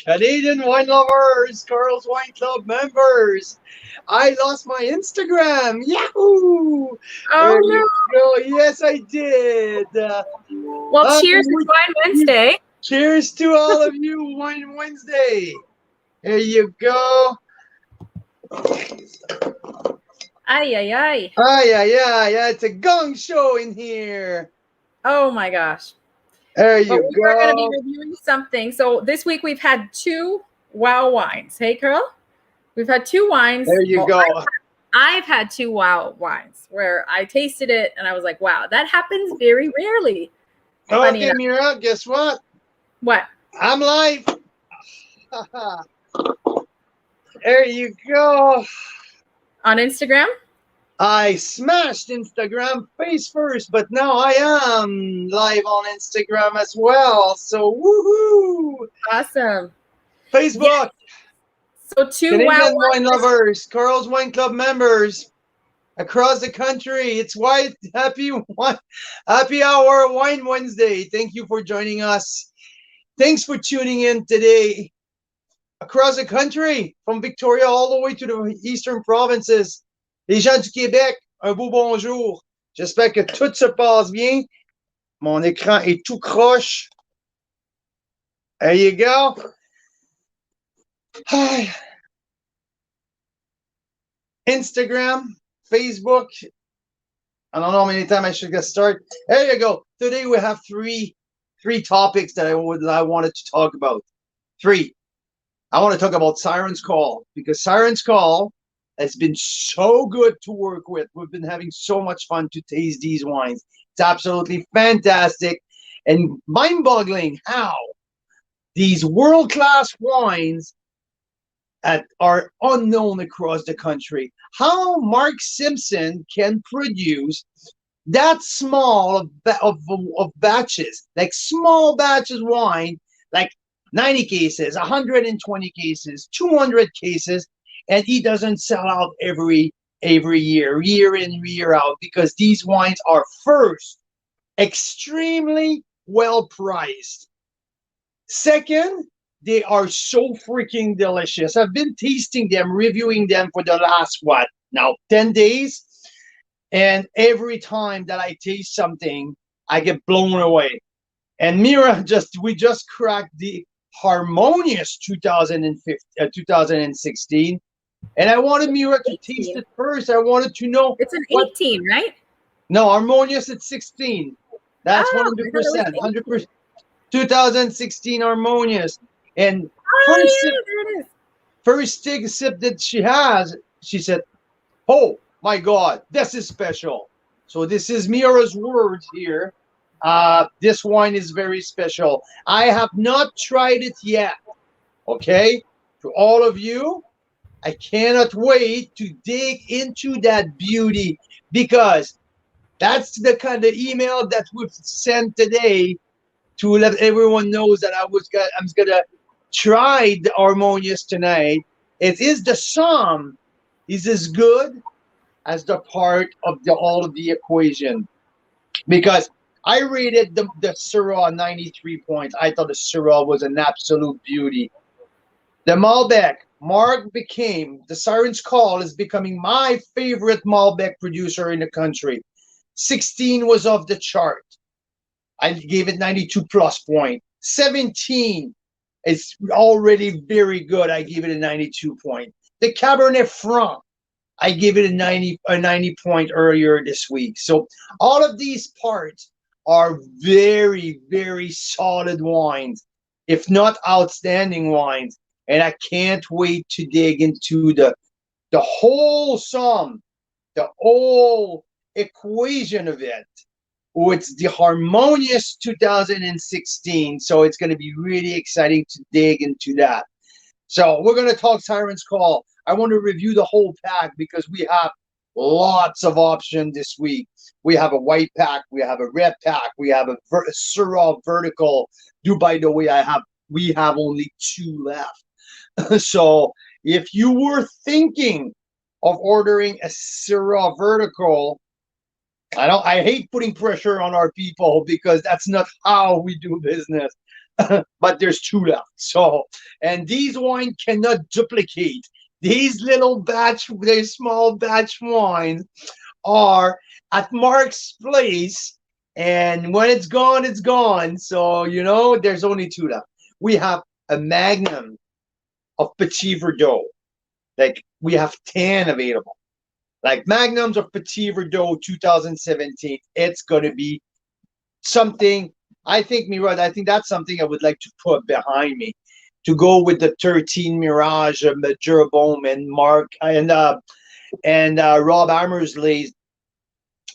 Canadian wine lovers, Carl's Wine Club members. I lost my Instagram. Yahoo! There you Oh go. Yes, I did. no. Well, cheers. It's Wine Wednesday. Cheers to all of you. Wine Wednesday. There you go. Ay, ay, ay. Yeah. It's a gong show in here. Oh my gosh. There But you we are going to be go. reviewing something. So this week we've had 2 wow wines. Hey, Carl? We've had 2 wines. There you go. I've had 2 wow wines where I tasted it and I was like, wow, that happens very rarely. Funny Okay, enough. Mira, guess what? What? I'm live. There you go. On Instagram? I smashed Instagram face first, but now I am live on Instagram as well. So woohoo! Awesome. Facebook, Yeah. So 2 Canadian wow wine wines. lovers, Carl's Wine Club members across the country. It's happy hour Wine Wednesday. Thank you for joining us. Thanks for tuning in today. Across the country, from Victoria all the way to the eastern provinces. Les gens du Québec, un beau bonjour. J'espère que tout se passe bien. Mon écran est tout croche. There you go. Hi. Instagram, Facebook. I don't know how many times I should get started. There you go. Today we have three topics that I wanted to talk about. 3. I want to talk about Siren's Call, because Siren's Call has been so good to work with. We've been having so much fun to taste these wines. It's absolutely fantastic and mind-boggling how these world-class wines are unknown across the country. How Mark Simpson can produce that small of batches, like small batches wine, like 90 cases, 120 cases, 200 cases, and he doesn't sell out every year in, year out, because these wines are first extremely well priced. Second, they are so freaking delicious. I've been tasting them, reviewing them for the last 10 days, and every time that I taste something, I get blown away. And Mira we just cracked the Harmonious 2016, and I wanted Mira to taste it first. I wanted to know. It's an 18, right? No, Harmonious at 16. That's 100%. 100%. 2016 Harmonious. And first sip that she has, she said, "Oh my God, this is special." So this is Mira's words here. This wine is very special. I have not tried it yet. Okay, to all of you, I cannot wait to dig into that beauty, because that's the kind of email that we've sent today to let everyone knows that I'm gonna try the Harmonious tonight. It is the sum is as good as the part of all of the equation, because I rated the Syrah 93 points. I thought the Syrah was an absolute beauty. The Malbec, the Siren's Call is becoming my favorite Malbec producer in the country. 16 was off the chart. I gave it 92 plus point. 17 is already very good. I gave it a 92 point. The Cabernet Franc, I gave it a 90 point earlier this week. So all of these parts are very, very solid wines, if not outstanding wines. And I can't wait to dig into the whole sum, the whole equation of it. Oh, it's the Harmonious 2016. So it's going to be really exciting to dig into that. So we're going to talk Siren's Call. I want to review the whole pack, because we have lots of options this week. We have a white pack, we have a red pack, we have a Syrah vertical. By the way, we have only 2 left. So if you were thinking of ordering a Syrah vertical, I hate putting pressure on our people, because that's not how we do business. but there's two left. So, and these wine cannot duplicate. These little batch, these small batch wines are at Mark's place, and when it's gone, it's gone. So there's only two left. We have a Magnum of Petit Verdot. Like we have 10 available. Like Magnums of Petit Verdot 2017. It's gonna be something. I think, Mirad, I think that's something I would like to put behind me to go with the 13 Mirage, Jeroboam and Mark and Rob Hammersley's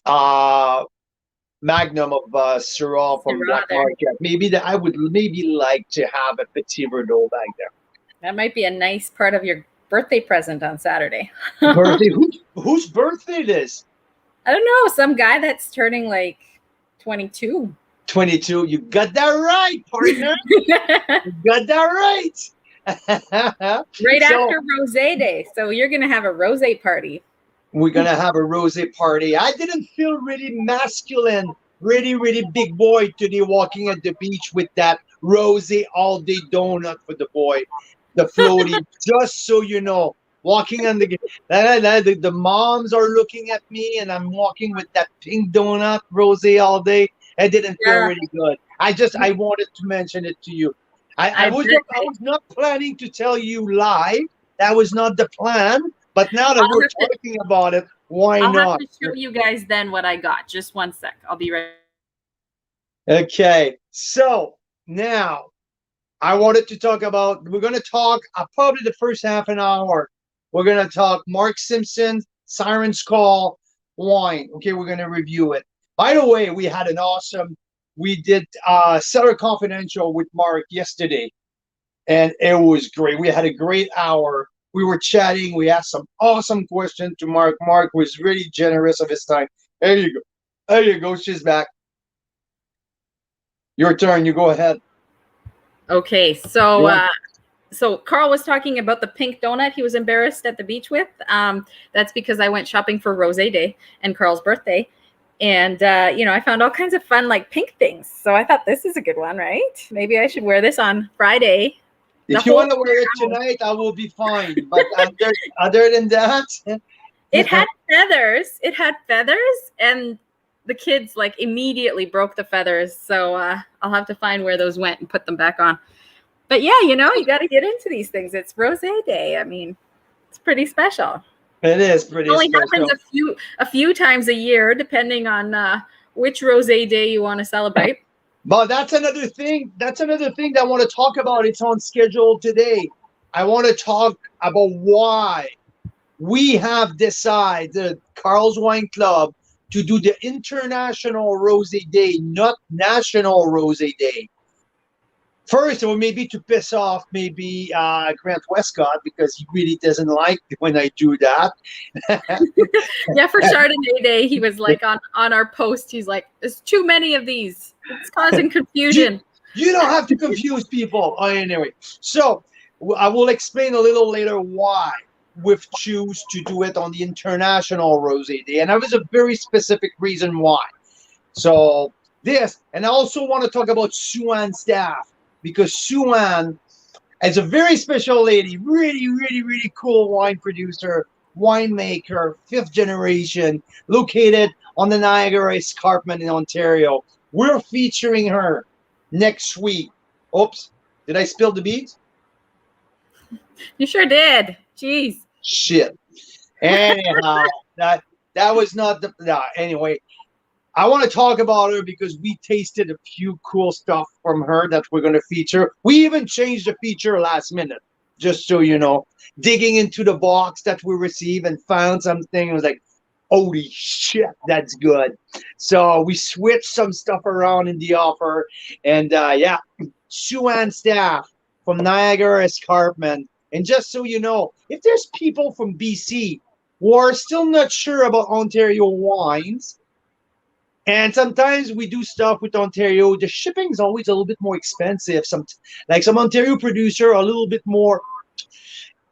uh, Magnum of Syrah from Syrah Black there. Market. Maybe that I would maybe like to have a Petit Verdot back there. That might be a nice part of your birthday present on Saturday. Birthday? Whose birthday it is? I don't know. Some guy that's turning like 22. 22. You got that right, partner. You got that right. Right after Rose Day. So you're going to have a Rose party. We're going to have a Rose party. I didn't feel really masculine, really, really big boy today walking at the beach with that Rose all day donut for the boy. The floaty, just so you know, walking on the moms are looking at me and I'm walking with that pink donut Rose all day. It didn't feel really good. I wanted to mention it to you. I was not planning to tell you live. That was not the plan. But now that we're talking about it, why not? I'll have to show you guys then what I got. Just one sec. I'll be right. Okay. So now I wanted to talk about, we're going to talk probably the first half an hour. We're going to talk Mark Simpson, Siren's Call, wine. Okay, we're going to review it. By the way, we did Cellar Confidential with Mark yesterday, and it was great. We had a great hour. We were chatting. We asked some awesome questions to Mark. Mark was really generous of his time. There you go. There you go. She's back. Your turn. You go ahead. Okay, so so Carl was talking about the pink donut he was embarrassed at the beach with. That's because I went shopping for Rose Day and Carl's birthday. And, I found all kinds of fun, like pink things. So I thought this is a good one, right? Maybe I should wear this on Friday. If you want to wear it tonight, I will be fine. But other than that, it had feathers. It had feathers, and the kids like immediately broke the feathers. So I'll have to find where those went and put them back on. But yeah, you got to get into these things. It's Rose Day. I mean, it's pretty special. It is pretty special. It only happens a few times a year, depending on which Rose Day you want to celebrate. But that's another thing. That's another thing that I want to talk about. It's on schedule today. I want to talk about why we have decided, Carl's Wine Club, to do the International Rose Day, not National Rose Day. First, it would maybe to piss off maybe Grant Westcott, because he really doesn't like when I do that. Yeah, for Chardonnay Day, he was like on our post, he's like, there's too many of these. It's causing confusion. You don't have to confuse people. Anyway, so I will explain a little later why we've choose to do it on the International Rose Day. And that was a very specific reason why. So this, and I also want to talk about Sue-Ann's staff, because Sue-Ann is a very special lady, really, really, really cool wine producer, winemaker, 5th generation, located on the Niagara Escarpment in Ontario. We're featuring her next week. Oops, did I spill the beans? You sure did. Jeez. Shit. Anyhow, that was not the. Anyway, I want to talk about her because we tasted a few cool stuff from her that we're going to feature. We even changed the feature last minute, just so you know. Digging into the box that we received and found something. It was like, holy shit, that's good. So we switched some stuff around in the offer. And yeah, Sue-Ann staff from Niagara Escarpment. And just so you know, if there's people from BC who are still not sure about Ontario wines, and sometimes we do stuff with Ontario, the shipping is always a little bit more expensive. Some Ontario producer are a little bit more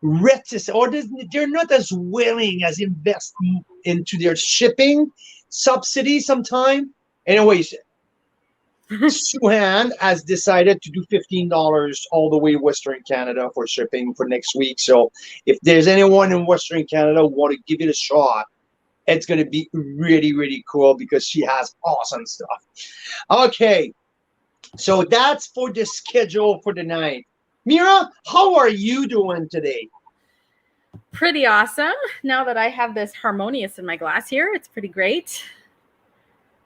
reticent, or they're not as willing as invest into their shipping subsidy sometimes. Anyways, Suhan has decided to do $15 all the way Western Canada for shipping for next week. So if there's anyone in Western Canada who want to give it a shot, it's going to be really, really cool because she has awesome stuff. Okay, so that's for the schedule for the night. Mira, how are you doing today? Pretty awesome. Now that I have this Harmonious in my glass here, it's pretty great.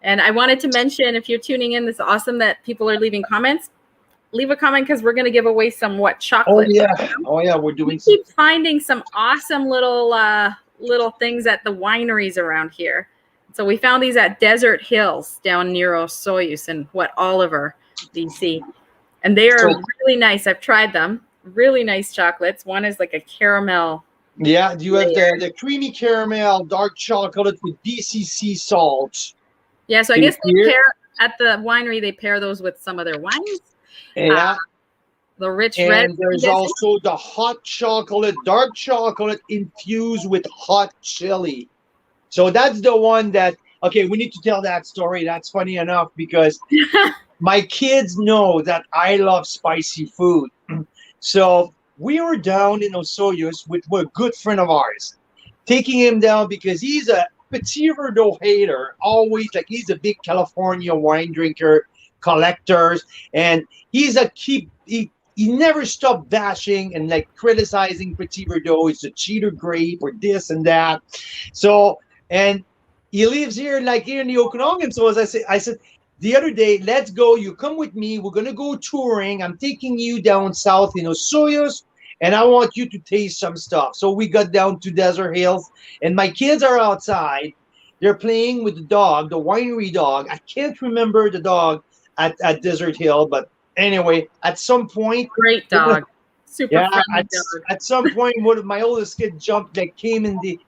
And I wanted to mention, if you're tuning in, it's awesome that people are leaving comments. Leave a comment because we're going to give away some chocolate. Oh yeah, we're doing. We keep finding some awesome little things at the wineries around here. So we found these at Desert Hills down near Osoyoos and Oliver, BC, and they are really nice. I've tried them. Really nice chocolates. One is like a caramel. Yeah, you have the creamy caramel dark chocolate with BCC salt. Yeah, so I guess they pair at the winery. They pair those with some of their wines. Yeah, the rich and red. And there's also the hot chocolate, dark chocolate infused with hot chili. So that's the one that. Okay, we need to tell that story. That's funny enough because my kids know that I love spicy food. So we were down in Osoyoos with a good friend of ours, taking him down because he's a Petit Verdot hater. Always he's a big California wine drinker, collectors, and he never stopped bashing and criticizing Petit Verdot. It's a cheater grape or this and that. So and he lives here here in the Okanagan. So as I said the other day, let's go. You come with me. We're gonna go touring. I'm taking you down south in Osoyoos, and I want you to taste some stuff. So we got down to Desert Hills, and my kids are outside. They're playing with the dog, the winery dog. I can't remember the dog at Desert Hill, but anyway, at some point, great dog. Super friendly dog. At some point, one of my oldest kids came in the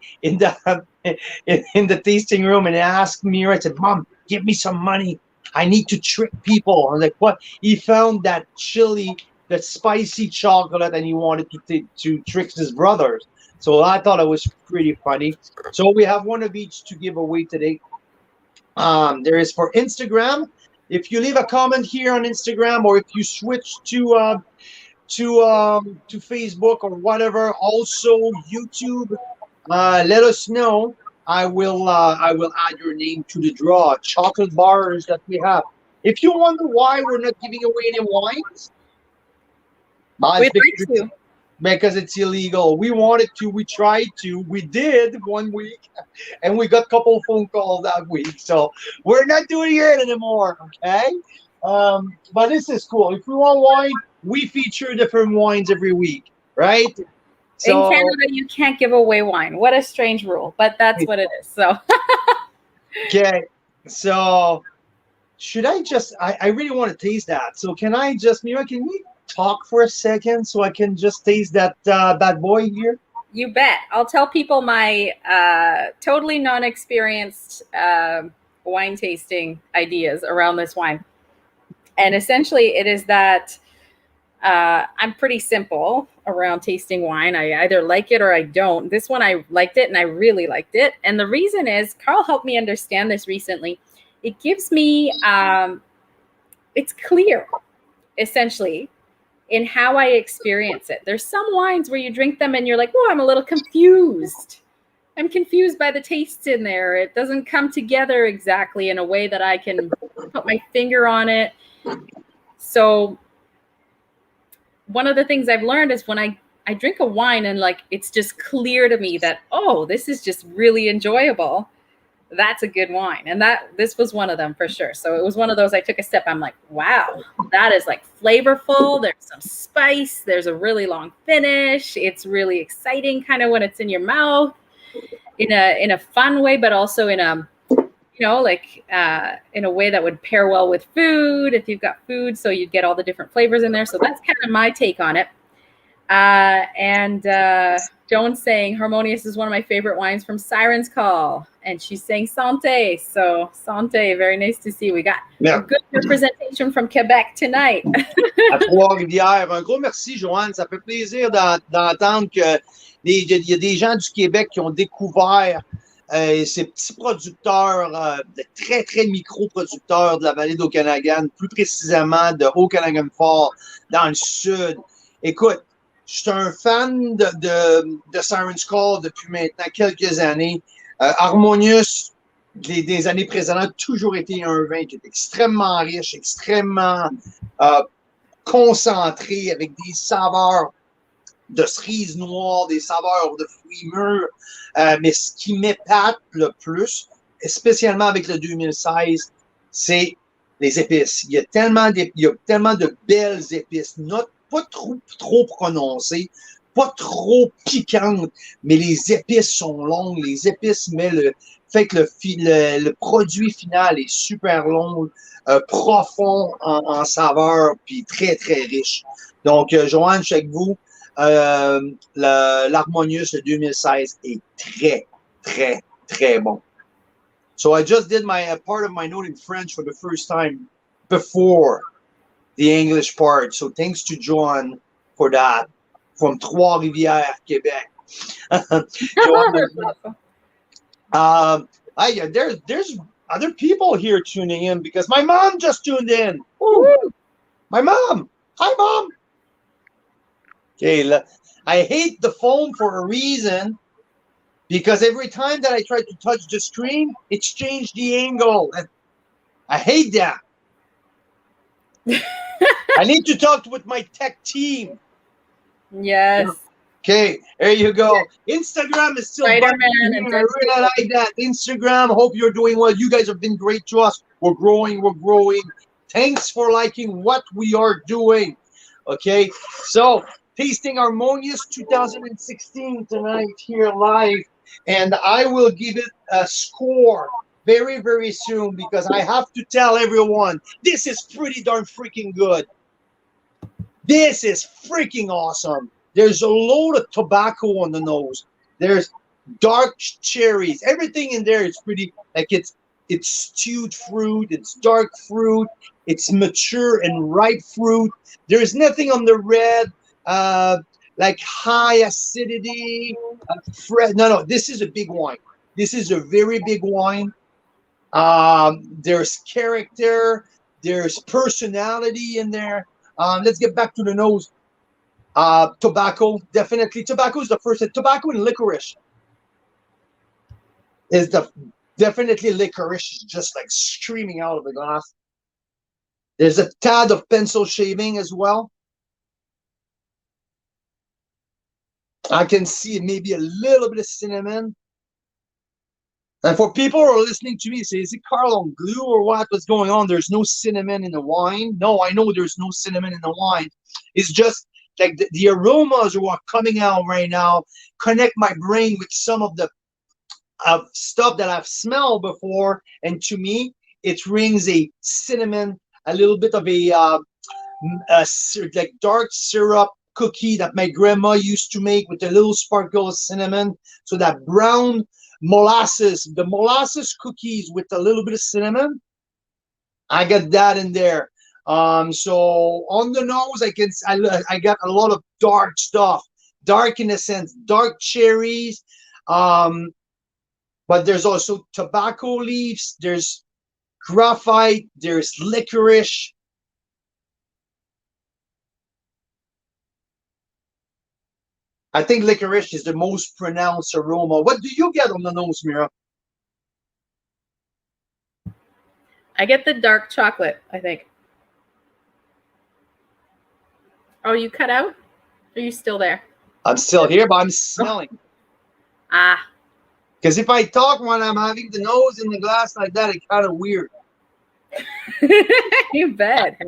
tasting room and asked me. I said, "Mom, give me some money. I need to trick people." I'm like, "What?" He found that chili, that spicy chocolate, and he wanted to trick his brothers. So I thought it was pretty funny. So we have one of each to give away today. There is for Instagram. If you leave a comment here on Instagram, or if you switch to Facebook or whatever, also YouTube, let us know. I will add your name to the draw. Chocolate bars that we have. If you wonder why we're not giving away any wines, because it's illegal. We wanted to, we tried to, we did one week, and we got a couple phone calls that week. So we're not doing it anymore, okay? But this is cool. If we want wine, we feature different wines every week, right? So, in Canada, you can't give away wine. What a strange rule, but that's what it is. So, okay. So, should I just? I really want to taste that. So, can I just? Mira, can we talk for a second so I can just taste that bad boy here? You bet. I'll tell people my totally non-experienced wine tasting ideas around this wine, and essentially, it is that. I'm pretty simple around tasting wine. I either like it or I don't. This one, I liked it and I really liked it. And the reason is Carl helped me understand this recently. It gives me, it's clear, essentially, in how I experience it. There's some wines where you drink them and you're like, oh, I'm a little confused. I'm confused by the tastes in there. It doesn't come together exactly in a way that I can put my finger on it. So one of the things I've learned is when I drink a wine and it's just clear to me that, oh, this is just really enjoyable. That's a good wine. And this was one of them for sure. So it was one of those, I took a step. I'm like, wow, that is flavorful. There's some spice. There's a really long finish. It's really exciting kind of when it's in your mouth in a fun way, but also in a, in a way that would pair well with food if you've got food. So you'd get all the different flavors in there. So that's kind of my take on it. And Joan's saying Harmonious is one of my favorite wines from Siren's Call. And she's saying Santé. So Santé, very nice to see. We got a good representation from Quebec tonight. À Trois-Rivières. Un gros merci, Joanne. Ça fait plaisir d'entendre qu'il y a des gens du Québec qui ont découvert ces petits producteurs, de très, très micro-producteurs de la vallée d'Okanagan, plus précisément de Okanagan Falls, dans le sud. Écoute, je suis un fan de Siren depuis maintenant quelques années. Harmonious, des années précédentes, a toujours été un vin qui est extrêmement riche, extrêmement concentré, avec des saveurs de cerises noires, des saveurs de fruits mûrs. Mais ce qui m'épate le plus, spécialement avec le 2016, c'est les épices. Il y a tellement de belles épices, pas trop prononcées, pas trop piquantes, mais les épices sont longues. Les épices fait que le produit final est super long, profond en saveur, puis très, très riche. Donc, Joanne, je suis avec vous. L'Harmonious de 2016 est très, très, très bon. So I just did my part of my note in French for the first time before the English part. So thanks to John for that from Trois-Rivières, Quebec. There's other people here tuning in because my mom just tuned in. Ooh, my mom. Hi, Mom. Okay, I hate the phone for a reason because every time that I try to touch the screen, it's changed the angle. And I hate that. I need to talk with my tech team. Yes. Okay, there you go. Instagram is still Spider-Man and I really like that. Instagram, hope you're doing well. You guys have been great to us. We're growing. Thanks for liking what we are doing. Okay, so tasting Harmonious 2016 tonight here live, and I will give it a score very, very soon because I have to tell everyone this is pretty darn freaking good. This is freaking awesome. There's a load of tobacco on the nose. There's dark cherries. Everything in there is pretty, like it's stewed fruit, it's dark fruit, it's mature and ripe fruit. There's nothing on the red, like high acidity. No, this is a big wine. This is a very big wine. There's character, there's personality in there. Let's get back to the nose. Tobacco, definitely. Tobacco is the first. Tobacco and licorice is definitely licorice is just like streaming out of the glass. There's a tad of pencil shaving as well. I can see maybe a little bit of cinnamon. And for people who are listening to me, say, is it Carl on glue or what? What's going on? There's no cinnamon in the wine. No, I know there's no cinnamon in the wine. It's just like the aromas who are coming out right now connect my brain with some of the stuff that I've smelled before. And to me, it rings a cinnamon, a little bit of a like dark syrup cookie that my grandma used to make with a little sparkle of cinnamon. So that brown molasses, the molasses cookies with a little bit of cinnamon, I got that in there. So on the nose, I got a lot of dark stuff, dark in a sense, dark cherries. But there's also tobacco leaves, there's graphite, there's licorice. I think licorice is the most pronounced aroma. What do you get on the nose, Mira? I get the dark chocolate, I think. Oh, you cut out? Are you still there? I'm still here, but I'm smelling. Oh. Ah. Because if I talk when I'm having the nose in the glass like that, it's kind of weird. You bet.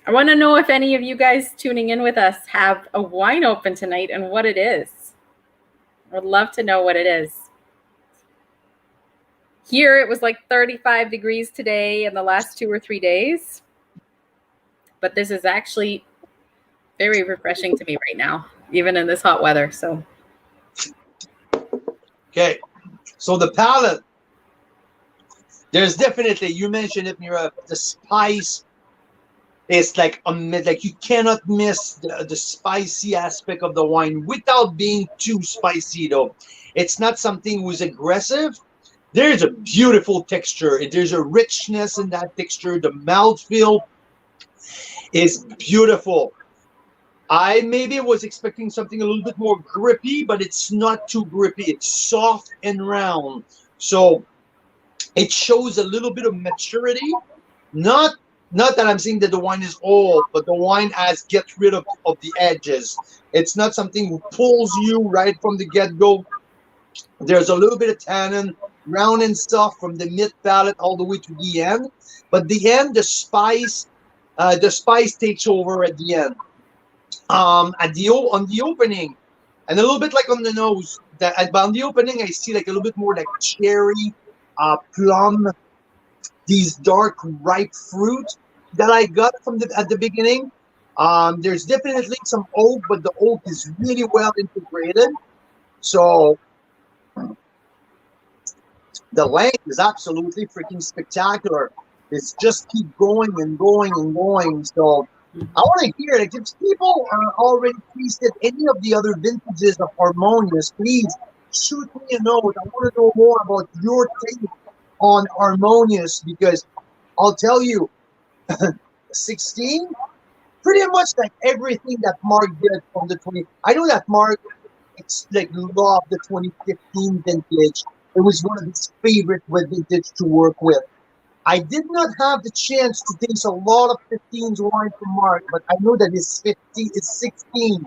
I want to know if any of you guys tuning in with us have a wine open tonight and what it is. I would love to know what it is. Here it was like 35 degrees today in the last 2 or 3 days. But this is actually very refreshing to me right now, even in this hot weather. So, okay. So the palate, there's definitely, you mentioned it, Mira, the spice It's like you cannot miss the spicy aspect of the wine without being too spicy though. It's not something who's aggressive. There's a beautiful texture. There's a richness in that texture. The mouthfeel is beautiful. I maybe was expecting something a little bit more grippy, but it's not too grippy. It's soft and round. So it shows a little bit of maturity. Not not that I'm saying that the wine is old, but the wine has gets rid of the edges. It's not something who pulls you right from the get-go. There's a little bit of tannin, round and soft from the mid palate all the way to the end. But the end, the spice takes over at the end. On the opening, and a little bit like on the nose. But on the opening, I see like a little bit more like cherry, plum, these dark ripe fruit that I got from the at the beginning. There's definitely some oak, but the oak is really well integrated. So the length is absolutely freaking spectacular. It's just keep going and going and going. So I want to hear it. If people already tasted any of the other vintages of Harmonious, please shoot me a note. I want to know more about your take on Harmonious because I'll tell you, 16, pretty much like everything that Mark did from the 20. I know that Mark like loved the 2015 vintage. It was one of his favorite vintage to work with. I did not have the chance to taste a lot of 15's wine from Mark, but I know that his 16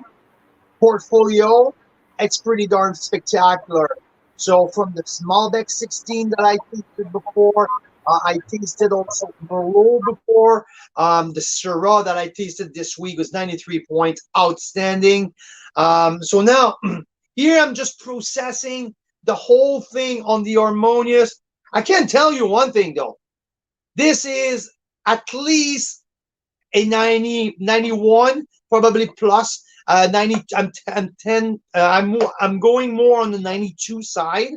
portfolio, it's pretty darn spectacular. So from the Malbec 16 that I tasted before, I tasted also Merlot before. The Syrah that I tasted this week was 93 points, outstanding. So now here I'm just processing the whole thing on the Harmonious. I can tell you one thing though. This is at least a 90, 91, probably plus 90. I'm 10. I'm going more on the 92 side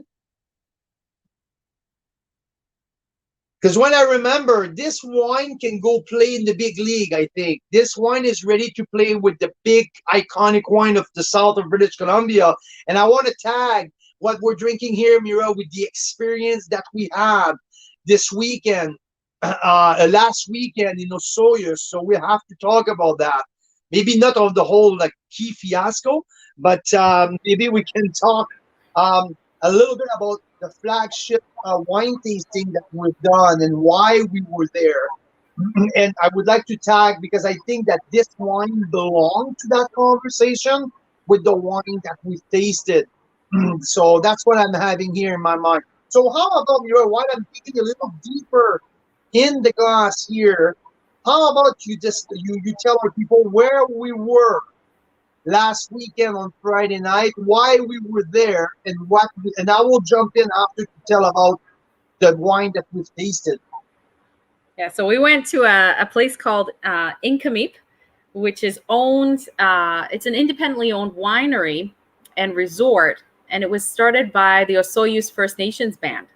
because when I remember this wine can go play in the big league. I think this wine is ready to play with the big iconic wine of the south of British Columbia, and I want to tag what we're drinking here, Mira, with the experience that we have this weekend. Last weekend in Osoyoos, so we have to talk about that. Maybe not of the whole like key fiasco, but maybe we can talk a little bit about the flagship wine tasting that we've done and why we were there. And I would like to tag because I think that this wine belonged to that conversation with the wine that we tasted. So that's what I'm having here in my mind. So how about you? While I'm digging a little deeper in the glass here, how about you just you tell our people where we were last weekend on Friday night, why we were there, and and I will jump in after to tell about the wine that we've tasted. Yeah, so we went to a place called Inkamip, which is owned. It's an independently owned winery and resort, and it was started by the Osoyoos First Nations band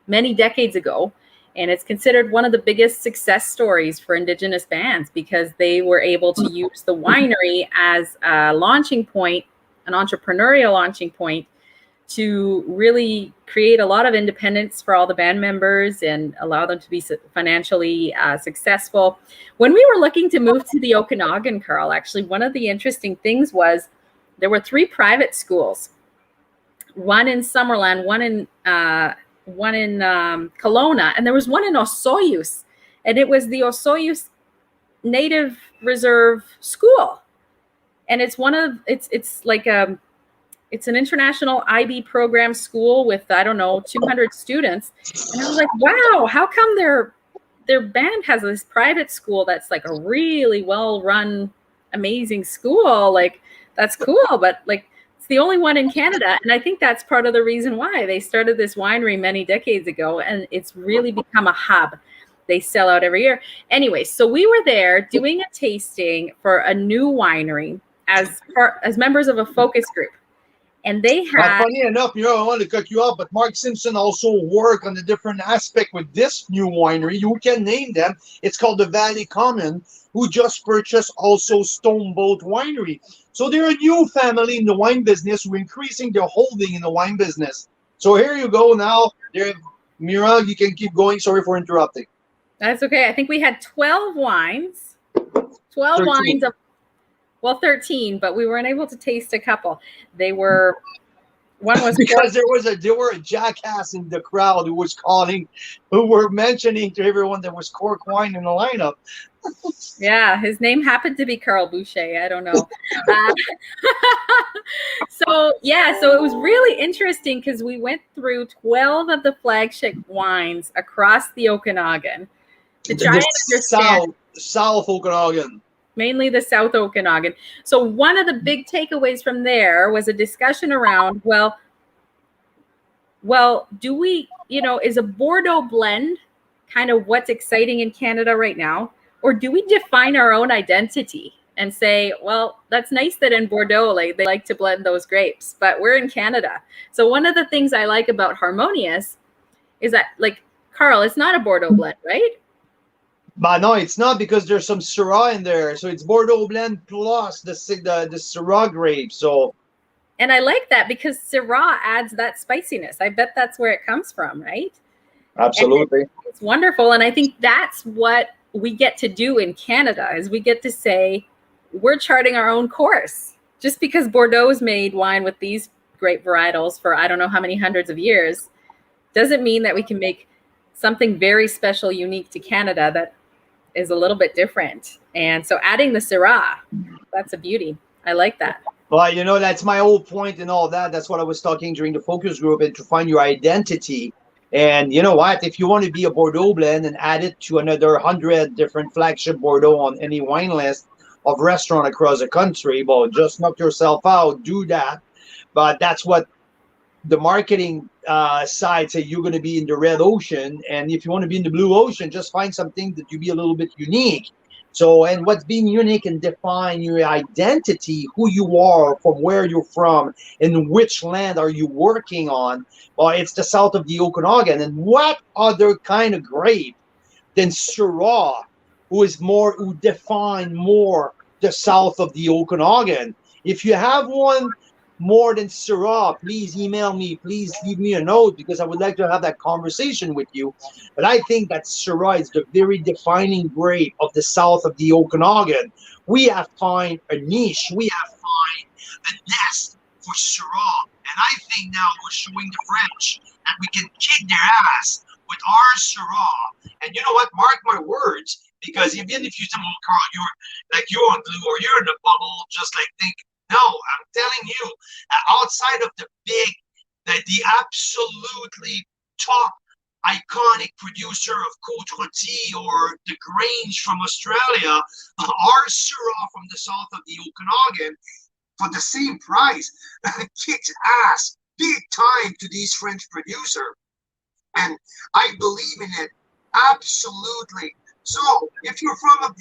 many decades ago. And it's considered one of the biggest success stories for Indigenous bands because they were able to use the winery as a launching point, an entrepreneurial launching point, to really create a lot of independence for all the band members and allow them to be financially successful. When we were looking to move to the Okanagan, Carl, actually, one of the interesting things was there were 3 private schools, one in Summerland, one in Kelowna, and there was one in Osoyoos, and it was the Osoyoos Native Reserve School, and it's like it's an international IB program school with 200 students, and I was like, wow, how come their band has this private school that's like a really well run, amazing school? Like that's cool, but like the only one in Canada. And I think that's part of the reason why they started this winery many decades ago. And it's really become a hub. They sell out every year. Anyway, so we were there doing a tasting for a new winery as members of a focus group. And they But had, funny enough, I want to cut you off, but Mark Simpson also worked on a different aspect with this new winery. You can name them. It's called the Valley Common, who just purchased also Stoneboat Winery. So they're a new family in the wine business who are increasing their holding in the wine business. So here you go now. There, Mira, you can keep going. Sorry for interrupting. that's okay. I think we had 12 wines, 12 13. wines of, well, 13, but we weren't able to taste a couple. They were, one was Because there were a jackass in the crowd who were mentioning to everyone there was cork wine in the lineup. yeah, his name happened to be Carl Boucher. I don't know. Uh, so it was really interesting because we went through 12 of the flagship wines across the Okanagan to try and understand South Okanagan. mainly the South Okanagan. So one of the big takeaways from there was a discussion around, do we, is a Bordeaux blend kind of what's exciting in Canada right now? Or do we define our own identity and say, well, that's nice that in Bordeaux, like they like to blend those grapes, but we're in Canada. So one of the things I like about Harmonious is that, like, Carl, it's not a Bordeaux blend, right? But no, it's not, because there's some Syrah in there. So it's Bordeaux blend plus the Syrah grape. So, and I like that because Syrah adds that spiciness. I bet that's where it comes from, right? absolutely. And it's wonderful. And I think that's what we get to do in Canada, is we get to say we're charting our own course. Just because Bordeaux's made wine with these grape varietals for I don't know how many hundreds of years doesn't mean that we can make something very special, unique to Canada that is a little bit different. And so adding the Syrah, that's a beauty. I like that. Well, that's my whole point and all that. That's what I was talking during the focus group, and to find your identity. And you know what? If you want to be a Bordeaux blend and add it to another 100 different flagship Bordeaux on any wine list of restaurant across the country, well, just knock yourself out, do that. But that's what the marketing side say. You're going to be in the red ocean, and if you want to be in the blue ocean, just find something that you be a little bit unique. So, and what's being unique and define your identity, who you are, from where you're from, and which land are you working on. Well, it's the south of the Okanagan. And what other kind of grape than Syrah, who define more the south of the Okanagan? If you have one more than Syrah, please email me. Please leave me a note, because I would like to have that conversation with you. But I think that Syrah is the very defining grape of the south of the Okanagan. We have find a niche. We have find a nest for Syrah. And I think now we're showing the French that we can kick their ass with our Syrah. And you know what? Mark my words, because even if you say, well, Carl, you're on glue, or you're in a bubble, just like think. No, I'm telling you, outside of the absolutely top iconic producer of Côte Rôtie or the Grange from Australia, our Syrah from the south of the Okanagan, for the same price, kicks ass big time to these French producers. And I believe in it, absolutely. So, if you're from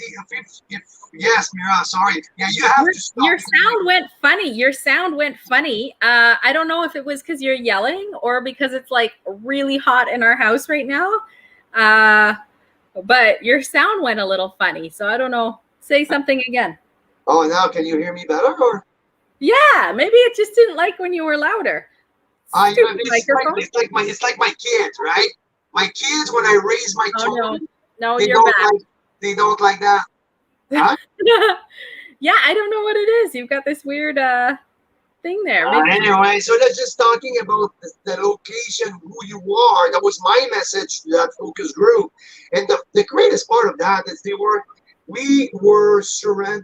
yes, Mira, sorry. Yeah, you have to stop. Your sound went funny. Your sound went funny. I don't know if it was because you're yelling or because it's like really hot in our house right now. But your sound went a little funny. So I don't know. Say something again. Oh, now can you hear me better? Or? Yeah, maybe it just didn't like when you were louder. It's like my kids, right? My kids, when I raise my tone, no, you're back. They don't like that. Huh? Yeah, I don't know what it is. You've got this weird thing there. Anyway, so that's just talking about the location, who you are. That was my message to that focus group. And the greatest part of that is we were surrounded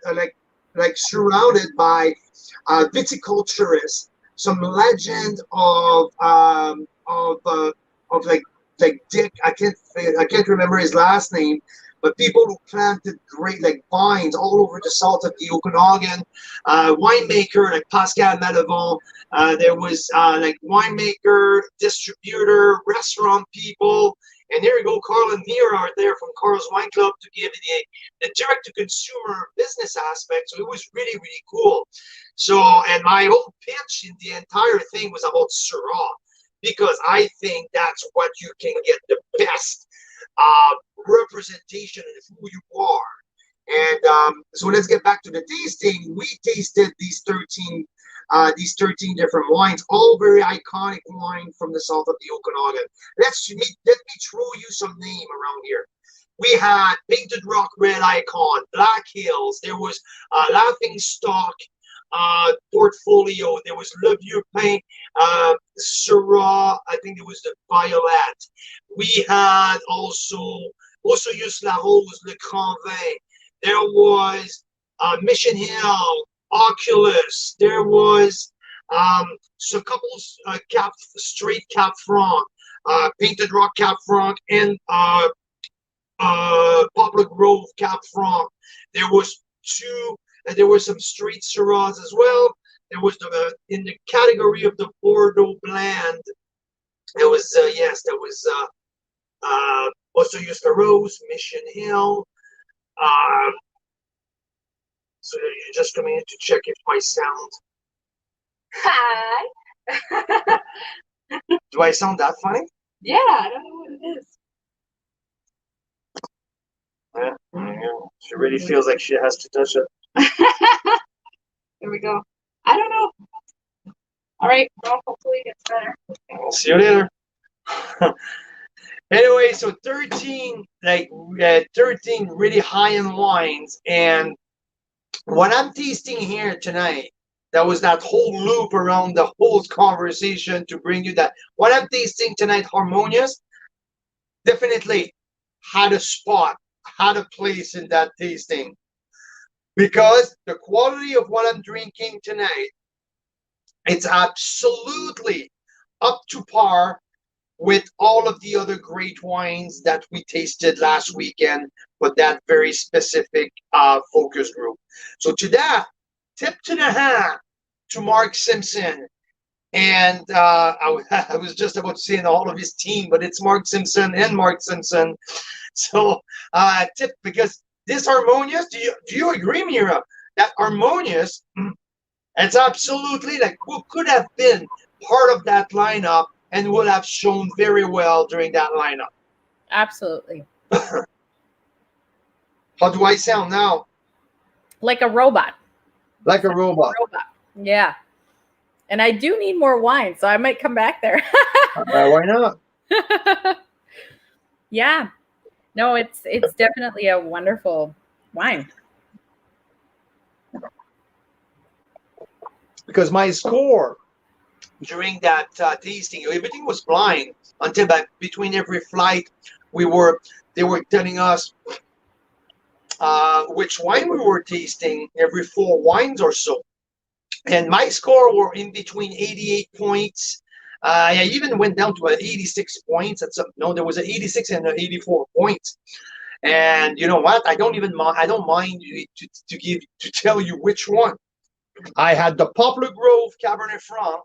by viticulturists, some legend of Dick. I can't remember his last name, but people who planted great vines all over the south of the Okanagan, winemaker like Pascal Malavon. There was winemaker, distributor, restaurant people. And there you go, Carl and Mira are there from Carl's Wine Club to give the direct-to-consumer business aspect. So it was really, really cool. So, and my whole pitch in the entire thing was about Syrah, because I think that's what you can get the best uh, representation of who you are. And so let's get back to the tasting. We tasted these 13 different wines, all very iconic wine from the south of the Okanagan. Let me throw you some name around here. We had Painted Rock Red Icon, Black Hills. There was Laughing Stock portfolio. There was Le Vieux Pain, Syrah. I think it was the Violet. We had also Use La Rose, Le Grand Vin. There was Mission Hill, Oculus. There was so a couple straight Cap Franc, Painted Rock Cap Franc, and Poplar Grove Cap Franc. There was two, and there were some straight Syrahs as well. There was in the category of the Bordeaux blend. There was also Use La Rose, Mission Hill. So you're just coming in to check if my sound. Hi. Do I sound that funny? Yeah, I don't know what it is. Yeah. She really feels like she has to touch it. There we go. I don't know. All right. Well, hopefully it gets better. I'll see you later. Anyway, so 13 really high-end wines, and what I'm tasting here tonight, that was that whole loop around the whole conversation to bring you that. What I'm tasting tonight, Harmonious, definitely had a spot, had a place in that tasting, because the quality of what I'm drinking tonight, it's absolutely up to par with all of the other great wines that we tasted last weekend with that very specific focus group. So to that, tip to the hat to Mark Simpson. And I was just about to say all of his team, but it's Mark Simpson and Mark Simpson. So tip, because this Harmonious, do you agree, Mira, that Harmonious, it's absolutely like who could have been part of that lineup and would have shown very well during that lineup. Absolutely. How do I sound now? Like a robot. Like a robot. Yeah. And I do need more wine, so I might come back there. Why not? Yeah. No, it's definitely a wonderful wine. Because my score during that tasting, everything was blind until between every flight they were telling us which wine we were tasting every 4 wines or so. And my score were in between 88 points. I even went down to 86 points. There was an 86 and an 84 points. And you know what? I don't mind to tell you which one. I had the Poplar Grove Cabernet Franc,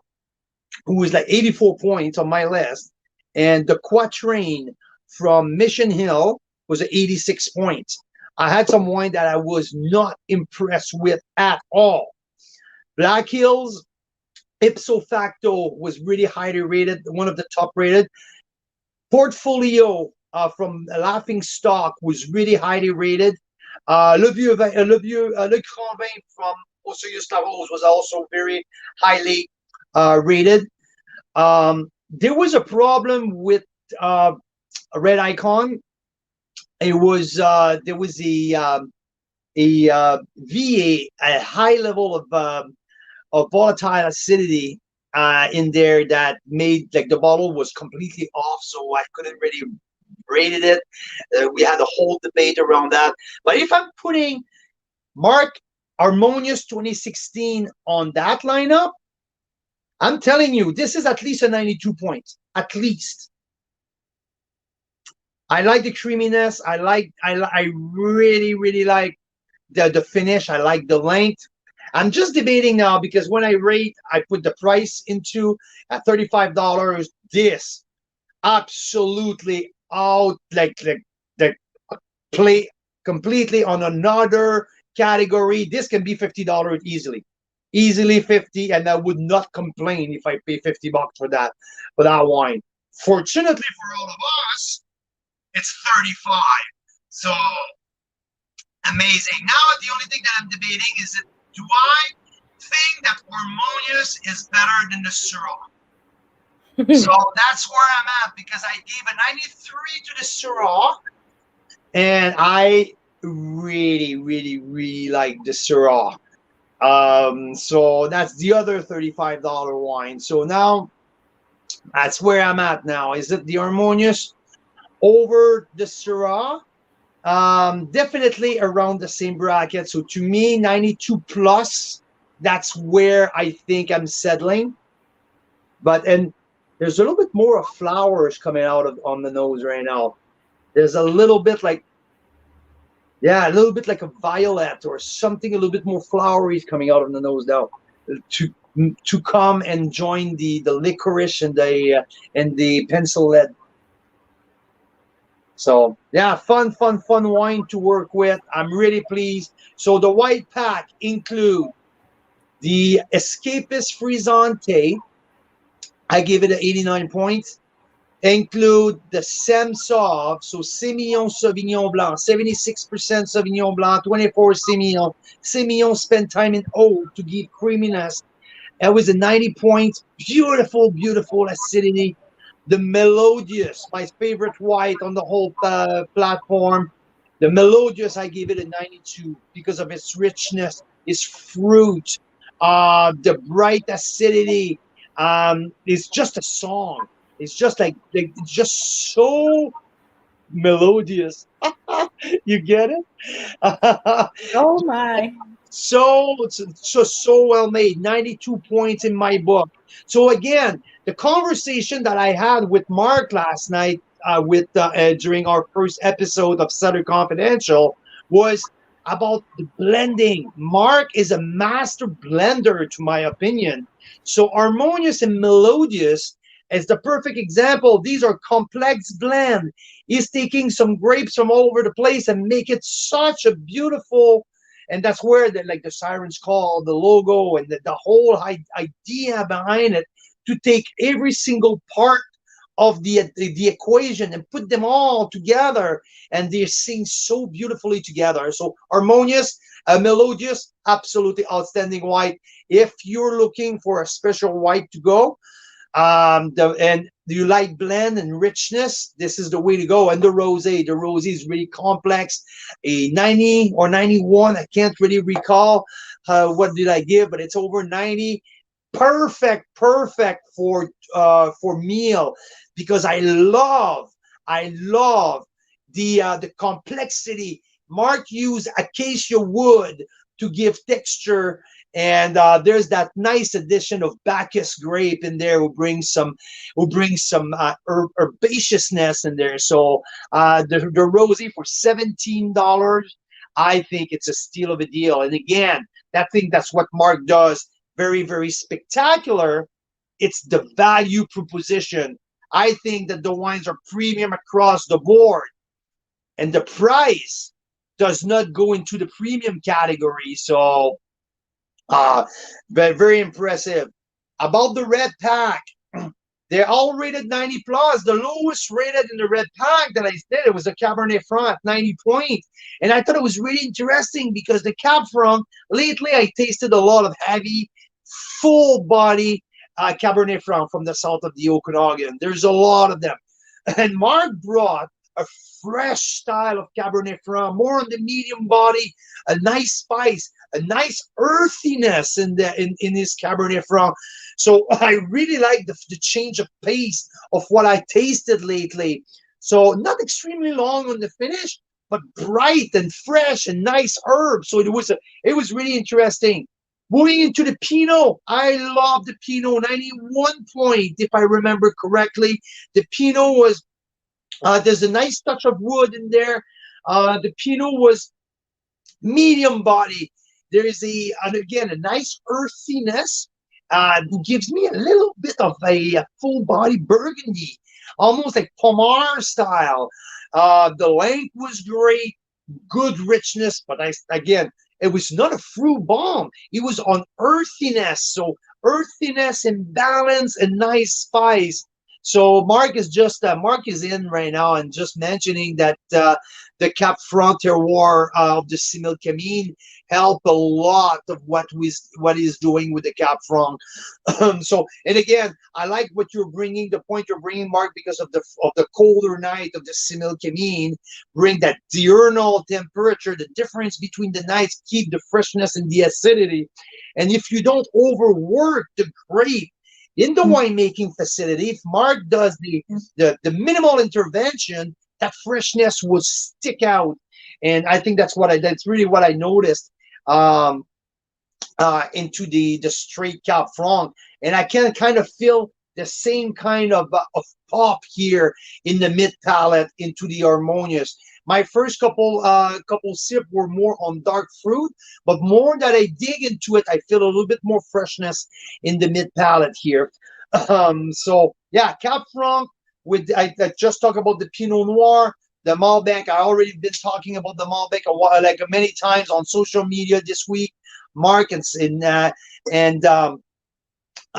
who was like 84 points on my list, and the Quatrain from Mission Hill was at 86 points. I had some wine that I was not impressed with at all. Black Hills, ipso facto, was really highly rated, one of the top rated. Portfolio from Laughing Stock was really highly rated. Le Grand Vin from also Use La Rose was also very highly rated. There was a problem with a Red Icon. There was a high level of volatile acidity in there that made like the bottle was completely off, so I couldn't really rate it. We had a whole debate around that. But if I'm putting Mark Harmonious 2016 on that lineup, I'm telling you, this is at least a 92 points. At least. I like the creaminess. I really, really like the finish. I like the length. I'm just debating now because when I rate, I put the price into at $35. This absolutely out like play completely on another category. This can be $50 easily. easily 50, and I would not complain if I pay $50 for that wine. Fortunately for all of us, it's 35. So amazing. Now the only thing that I'm debating is that do I think that Harmonious is better than the Syrah? So that's where I'm at because I gave a 93 to the Syrah, and I really, really, really like the Syrah. So that's the other $35 wine. So now that's where I'm at now. Is it the Harmonious over the Syrah? Definitely around the same bracket. So to me, 92 plus, that's where I think I'm settling. But and there's a little bit more of flowers coming out of on the nose right now. There's a little bit like, yeah, a little bit like a violet or something a little bit more flowery is coming out of the nose now to come and join the licorice and the pencil lead. So yeah, fun wine to work with. I'm really pleased. So the white pack include the Escapist Frizzante. I give it an 89 points. Include the Samsov, so Semillon Sauvignon Blanc, 76% Sauvignon Blanc, 24 Semillon. Semillon spent time in oak to give creaminess. That was a 90 points. Beautiful, beautiful acidity. The Melodious, my favorite white on the whole platform. The Melodious, I give it a 92 because of its richness, its fruit, the bright acidity. It's just a song. It's just like it's just so melodious. You get it? Oh my. So well made. 92 points in my book. So again, the conversation that I had with Mark last night, with during our first episode of Sutter Confidential, was about the blending. Mark is a master blender, to my opinion. So Harmonious and Melodious is the perfect example. These are complex blend. He's taking some grapes from all over the place and make it such a beautiful. And that's where the Siren's call, the logo, and the whole idea behind it, to take every single part of the equation and put them all together, and they sing so beautifully together. So Harmonious, Melodious, absolutely outstanding white. If you're looking for a special white to go, and you like blend and richness, this is the way to go. And the rosé is really complex. A 90 or 91, I can't really recall what did I give, but it's over 90. Perfect for meal, because I love the complexity. Mark used acacia wood to give texture, and there's that nice addition of Bacchus grape in there, who brings some herbaceousness in there. So the rosé for $17, I think it's a steal of a deal. And again, that's what Mark does. Very, very spectacular. It's the value proposition. I think that the wines are premium across the board, and the price does not go into the premium category. So very impressive. About the red pack, they're all rated 90 plus. The lowest rated in the red pack that I did, it was a Cabernet Franc, 90 points. And I thought it was really interesting because the Cab Franc, lately I tasted a lot of heavy, full body Cabernet Franc from the south of the Okanagan. There's a lot of them. And Mark brought a fresh style of Cabernet Franc, more on the medium body, a nice spice, a nice earthiness in his Cabernet Franc. So I really like the change of pace of what I tasted lately. So not extremely long on the finish, but bright and fresh and nice herbs. So it was really interesting. Moving into the Pinot, I love the Pinot, 91 point, if I remember correctly. The Pinot was, there's a nice touch of wood in there. The Pinot was medium body. There is again, a nice earthiness. Gives me a little bit of a full body Burgundy, almost like Pomar style. The length was great, good richness, but again, it was not a fruit bomb. It was on earthiness. So earthiness and balance and nice spice. So Mark is in right now and just mentioning that the Cap Franc terroir of the Simil Camine help a lot of what he's doing with the Cap Franc. So, and again, I like what you're bringing, the point you're bringing, Mark, because of the colder night of the Simil Camine, bring that diurnal temperature, the difference between the nights, keep the freshness and the acidity. And if you don't overwork the grape in the winemaking facility, if Mark does the minimal intervention, that freshness will stick out. And I think that's really what I noticed into the straight Cap Franc. And I can kind of feel the same kind of pop here in the mid palate into the Harmonious. My first couple sip were more on dark fruit, but more that I dig into it, I feel a little bit more freshness in the mid palate here. So yeah, Cap Franc with I just talked about the Pinot Noir, the Malbec. I already been talking about the Malbec like many times on social media this week. Mark and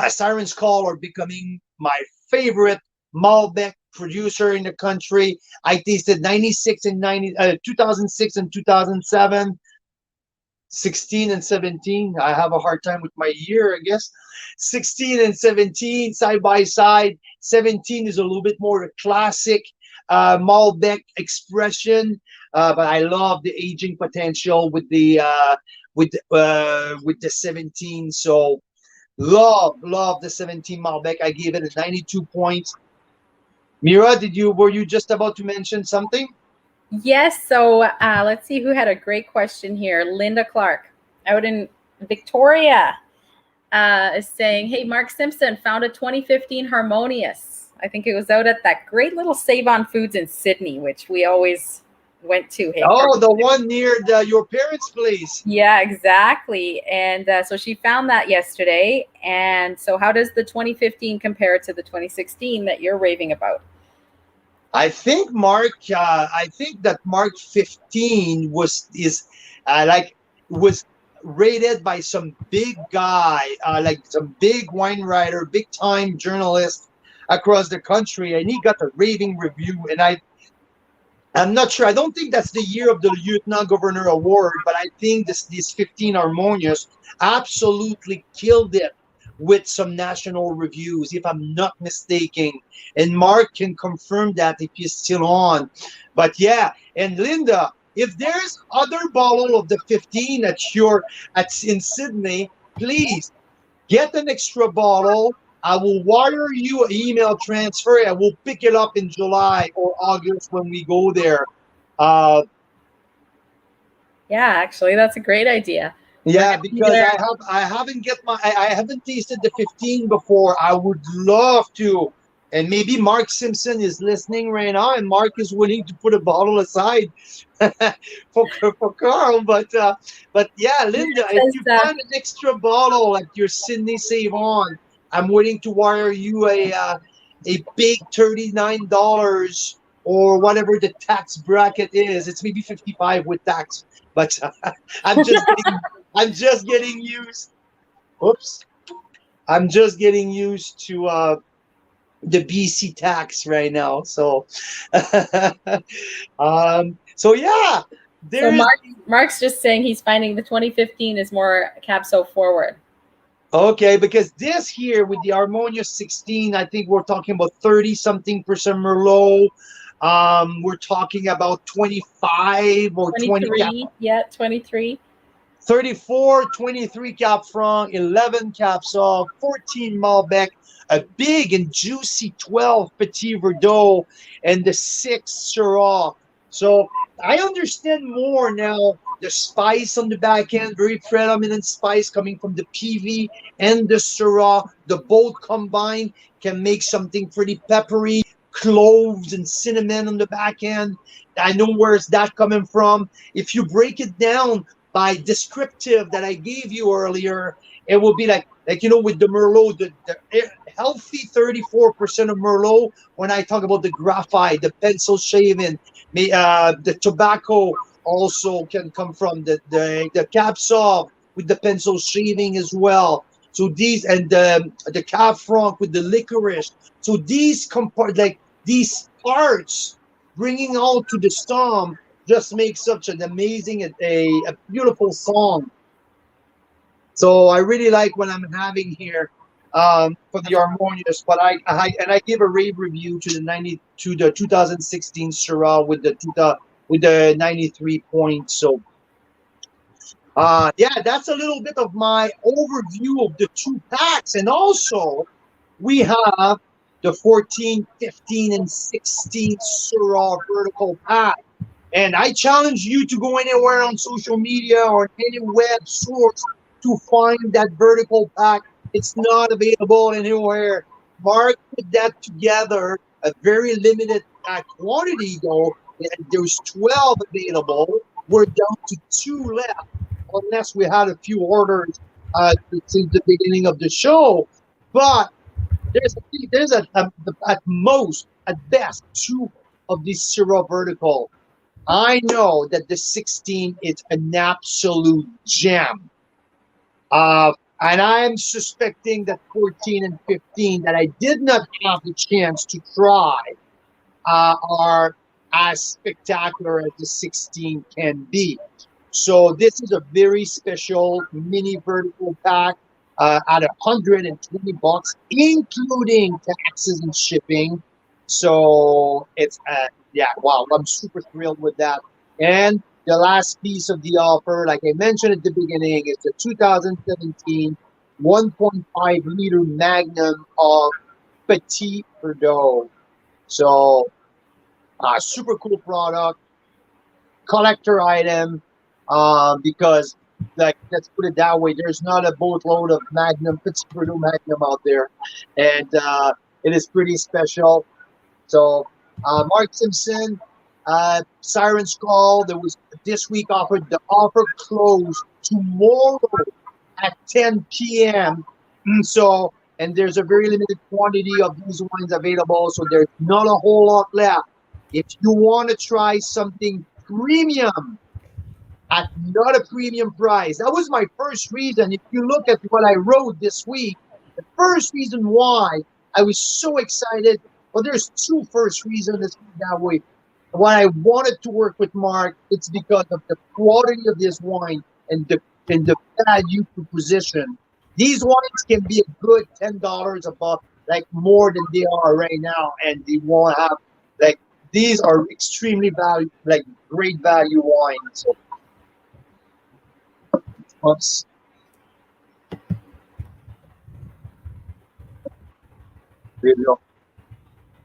Siren's Call are becoming my favorite Malbec producer in the country. I tasted 96 and 2006 and 2007, 16 and 17. I have a hard time with my year, I guess. 16 and 17 side by side. 17 is a little bit more a classic Malbec expression, but I love the aging potential with the 17. So love the 17 Malbec. I gave it a 92 points. Mira, were you just about to mention something? Yes. So let's see who had a great question here. Linda Clark out in Victoria is saying, hey, Mark Simpson found a 2015 Harmonious. I think it was out at that great little Save On Foods in Sydney, which we always went to. Hey, the one near your parents' place. Yeah, exactly. And so she found that yesterday. And so how does the 2015 compare to the 2016 that you're raving about? I think that Mark 15 was rated by some big guy, like some big wine writer, big time journalist across the country, and he got a raving review. And I'm not sure. I don't think that's the year of the Lieutenant Governor Award, but I think this 15 Harmonious absolutely killed it with some national reviews, if I'm not mistaken. And Mark can confirm that if he's still on. But yeah, and Linda, if there's other bottle of the 15 in Sydney, please get an extra bottle. I will wire you an email transfer. I will pick it up in July or August when we go there. Yeah, actually, that's a great idea. Yeah, because I haven't tasted the 15 before. I would love to. And maybe Mark Simpson is listening right now, and Mark is willing to put a bottle aside for Carl. But yeah, Linda, if you find an extra bottle at your Sydney Save On, I'm willing to wire you a big $39 or whatever the tax bracket is. It's maybe 55 with tax, but I'm just getting used. Oops, I'm just getting used to the BC tax right now. So, so yeah. So Mark's just saying he's finding the 2015 is more Capso forward. Okay, because this here with the Harmonious 16, I think we're talking about 30-something percent Merlot. We're talking about 25 or 20. Yeah, 23. 34, 23 Cap Franc, 11 Cap Sauv, 14 Malbec, a big and juicy 12 Petit Verdot, and the 6 Syrah. So I understand more now the spice on the back end, very predominant spice coming from the PV and the Syrah. The both combined can make something pretty peppery, cloves and cinnamon on the back end. I know where's that coming from. If you break it down by descriptive that I gave you earlier, it will be like with the Merlot, the healthy 34% of Merlot. When I talk about the graphite, the pencil shaving, the tobacco also can come from the Cab Sauv with the pencil shaving as well. So these and the Cab Franc with the licorice. So these these parts bringing out to the storm just makes such an amazing a beautiful song. So I really like what I'm having here for the Harmonious, but I give a rave review to the 2016 Syrah with the 93 points. So yeah, that's a little bit of my overview of the two packs, and also we have the 14, 15, and 16 Syrah vertical pack. And I challenge you to go anywhere on social media or any web source to find that vertical pack. It's not available anywhere. Mark put that together, a very limited quantity though. And there's 12 available. We're down to 2 left, unless we had a few orders since the beginning of the show. But there's at most, at best, 2 of these Syrah vertical. I know that the 16 is an absolute gem. And I'm suspecting that 14 and 15 that I did not have the chance to try are as spectacular as the 16 can be. So this is a very special mini vertical pack at $120, including taxes and shipping. So it's yeah, wow, I'm super thrilled with that. And the last piece of the offer, like I mentioned at the beginning, is the 2017 1.5 liter Magnum of Petit Verdot. So super cool product, collector item, because like let's put it that way, there's not a boatload of Magnum, Petit Verdot Magnum out there, and it is pretty special. So Mark Simpson, Siren's Call. There was this week offered. The offer closed tomorrow at 10 p.m. So, and there's a very limited quantity of these wines available. So there's not a whole lot left. If you want to try something premium at not a premium price, that was my first reason. If you look at what I wrote this week, the first reason why I was so excited. Well, there's 2 first reasons, let's put it that way. Why I wanted to work with Mark, it's because of the quality of this wine and the value proposition. These wines can be a good $10 above, like more than they are right now, and they won't have like these are extremely value, like great value wines. So, oops. There you go.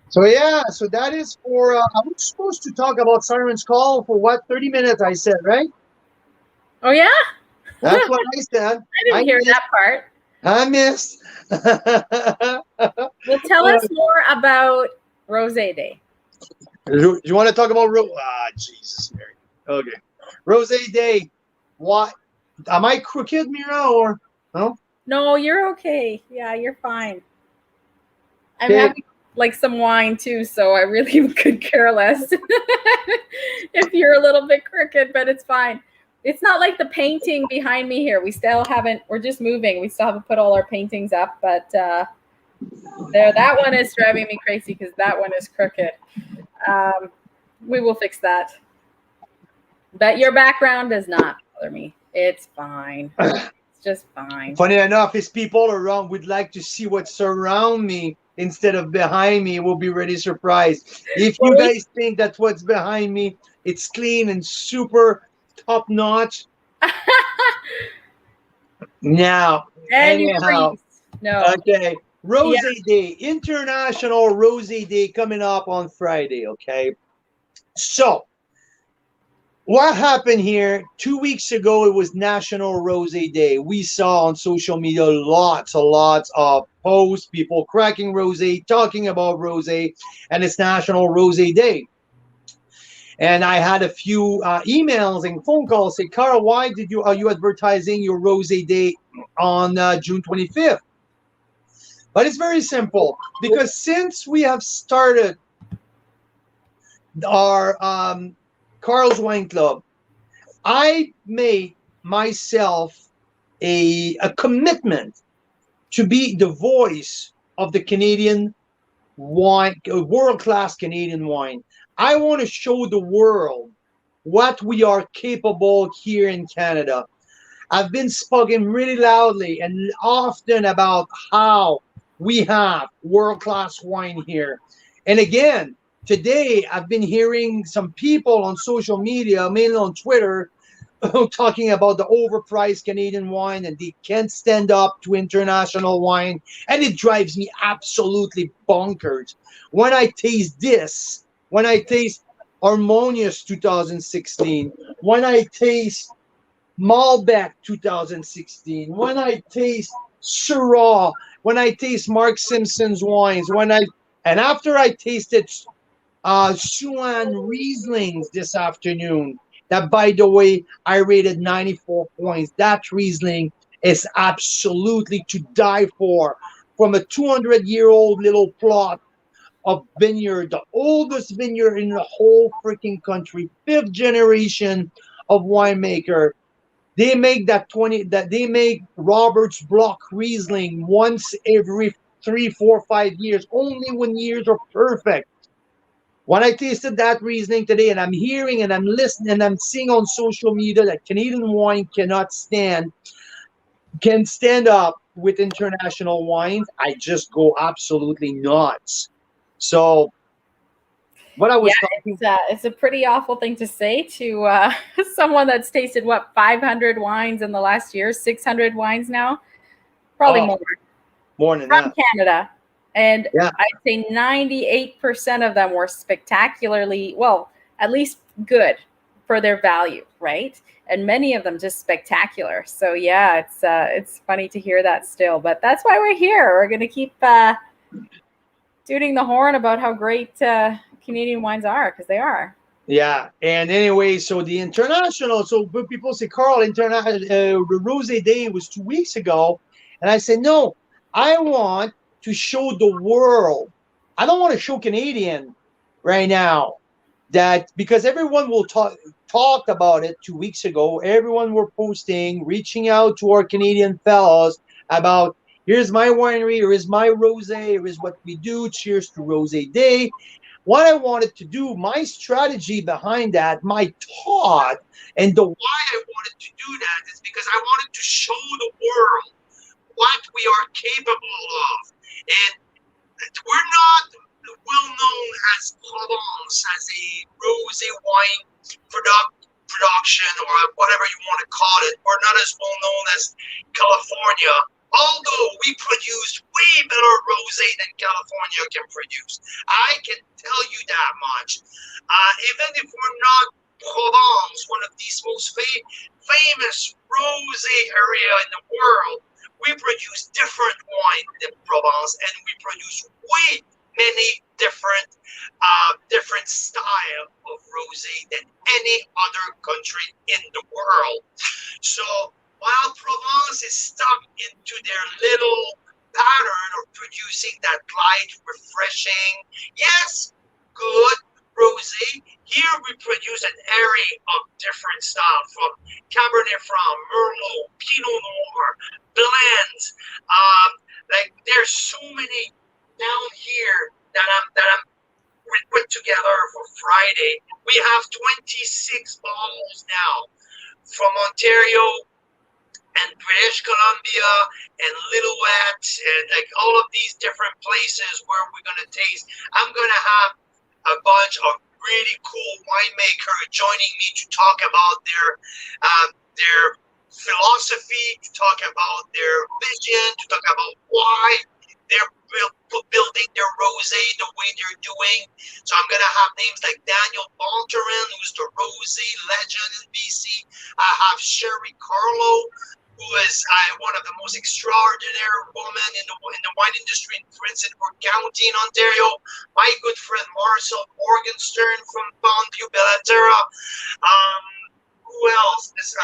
So yeah, so that is for. I was supposed to talk about Siren's Call for what 30 minutes? I said, right? Oh yeah, That's what I said. I didn't hear that part. I missed. Well, tell us more about Rosé Day. You want to talk about Jesus Mary. Okay, Rosé Day. What? Am I crooked, Mira, or no? No, you're okay. Yeah, you're fine. I'm Okay. having like some wine too, so I really could care less if you're a little bit crooked, but it's fine. It's not like the painting behind me here. We still haven't, we're just moving. We still haven't put all our paintings up, but there, that one is driving me crazy because that one is crooked. We will fix that. But your background does not bother me. It's fine. It's just fine. Funny enough, if people around would like to see what's around me instead of behind me, we'll be really surprised. If you guys think that what's behind me, it's clean and super top notch. Now, anyhow, no. Okay, Rosé Day, International Rosé Day coming up on Friday. Okay, so what happened here 2 weeks ago? It was National Rosé Day. We saw on social media lots of posts, people cracking rosé, talking about rosé, and it's National Rosé Day. And I had a few emails and phone calls say, Carl, why are you advertising your Rosé Day on June 25th? But it's very simple, because since we have started our Carl's Wine Club, I made myself a commitment to be the voice of the Canadian wine, world class Canadian wine. I want to show the world what we are capable here in Canada. I've been speaking really loudly and often about how we have world class wine here. And again, today I've been hearing some people on social media, mainly on Twitter, talking about the overpriced Canadian wine and they can't stand up to international wine. And it drives me absolutely bonkers. When I taste this, when I taste Harmonious 2016, when I taste Malbec 2016, when I taste Syrah, when I taste Mark Simpson's wines, and after I tasted Siren Rieslings this afternoon, that by the way, I rated 94 points. That Riesling is absolutely to die for. From a 200-year-old little plot of vineyard, the oldest vineyard in the whole freaking country, fifth generation of winemaker. They make they make Roberts Block Riesling once every 3, 4, 5 years, only when years are perfect. When I tasted that Riesling today, and I'm hearing and I'm listening and I'm seeing on social media that Canadian wine can stand up with international wines, I just go absolutely nuts. So what I Yeah, was talking, it's a pretty awful thing to say to someone that's tasted what 500 wines in the last year, 600 wines now, probably oh, more more than from that. Canada, and Yeah, I'd say 98% of them were spectacularly well, at least good for their value, right? And many of them just spectacular. So yeah, it's funny to hear that still, but that's why we're here. We're gonna keep tooting the horn about how great Canadian wines are because they are. yeah. And anyway, so the international, so when people say, Carl, the Rose Day was 2 weeks ago. And I said, no, I want to show the world. I don't want to show Canadian right now that because everyone will talked about it 2 weeks ago. Everyone were posting, reaching out to our Canadian fellows about here's my winery, here's my rosé, here's what we do. Cheers to Rosé Day. What I wanted to do, my strategy behind that, my thought, and the why I wanted to do that is because I wanted to show the world what we are capable of. And we're not well known as Provence, as a rosé wine production or whatever you want to call it. We're not as well known as California, although we produce way better rosé than California can produce. I can tell you that much. Even if we're not Provence, one of these most famous rosé area in the world, we produce different wine than Provence, and we produce way many different style of rosé than any other country in the world. So while Provence is stuck into their little pattern of producing that light, refreshing, yes, good rosé, here we produce an array of different styles from Cabernet Franc, Merlot, Pinot Noir, blends. Like there's so many down here that I'm we put together for Friday. We have 26 bottles now from Ontario and British Columbia and Lillooet and like all of these different places where we're gonna taste. I'm gonna have a bunch of really cool winemakers joining me to talk about their philosophy, to talk about their vision, to talk about why they're building their rosé the way they're doing. So I'm gonna have names like Daniel Balterin, who's the rosé legend in BC. I have Sherry Carlo, who is one of the most extraordinary women in the wine industry in Prince Edward County in Ontario. My good friend Marcel Morgenstern from Bonview Bellaterra. Who else is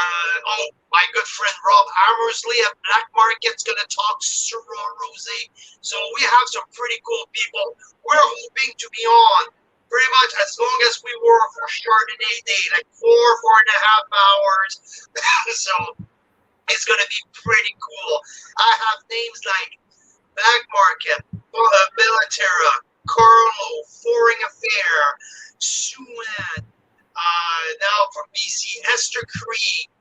my good friend Rob Hammersley at Black Market's gonna talk Syrah Rosé. So we have some pretty cool people. We're hoping to be on pretty much as long as we were for Chardonnay day, like 4.5 hours. So it's gonna be pretty cool. I have names like Black Market, Bellaterra, Carlo, Foreign Affair, Suan, now from BC, Esther Creek,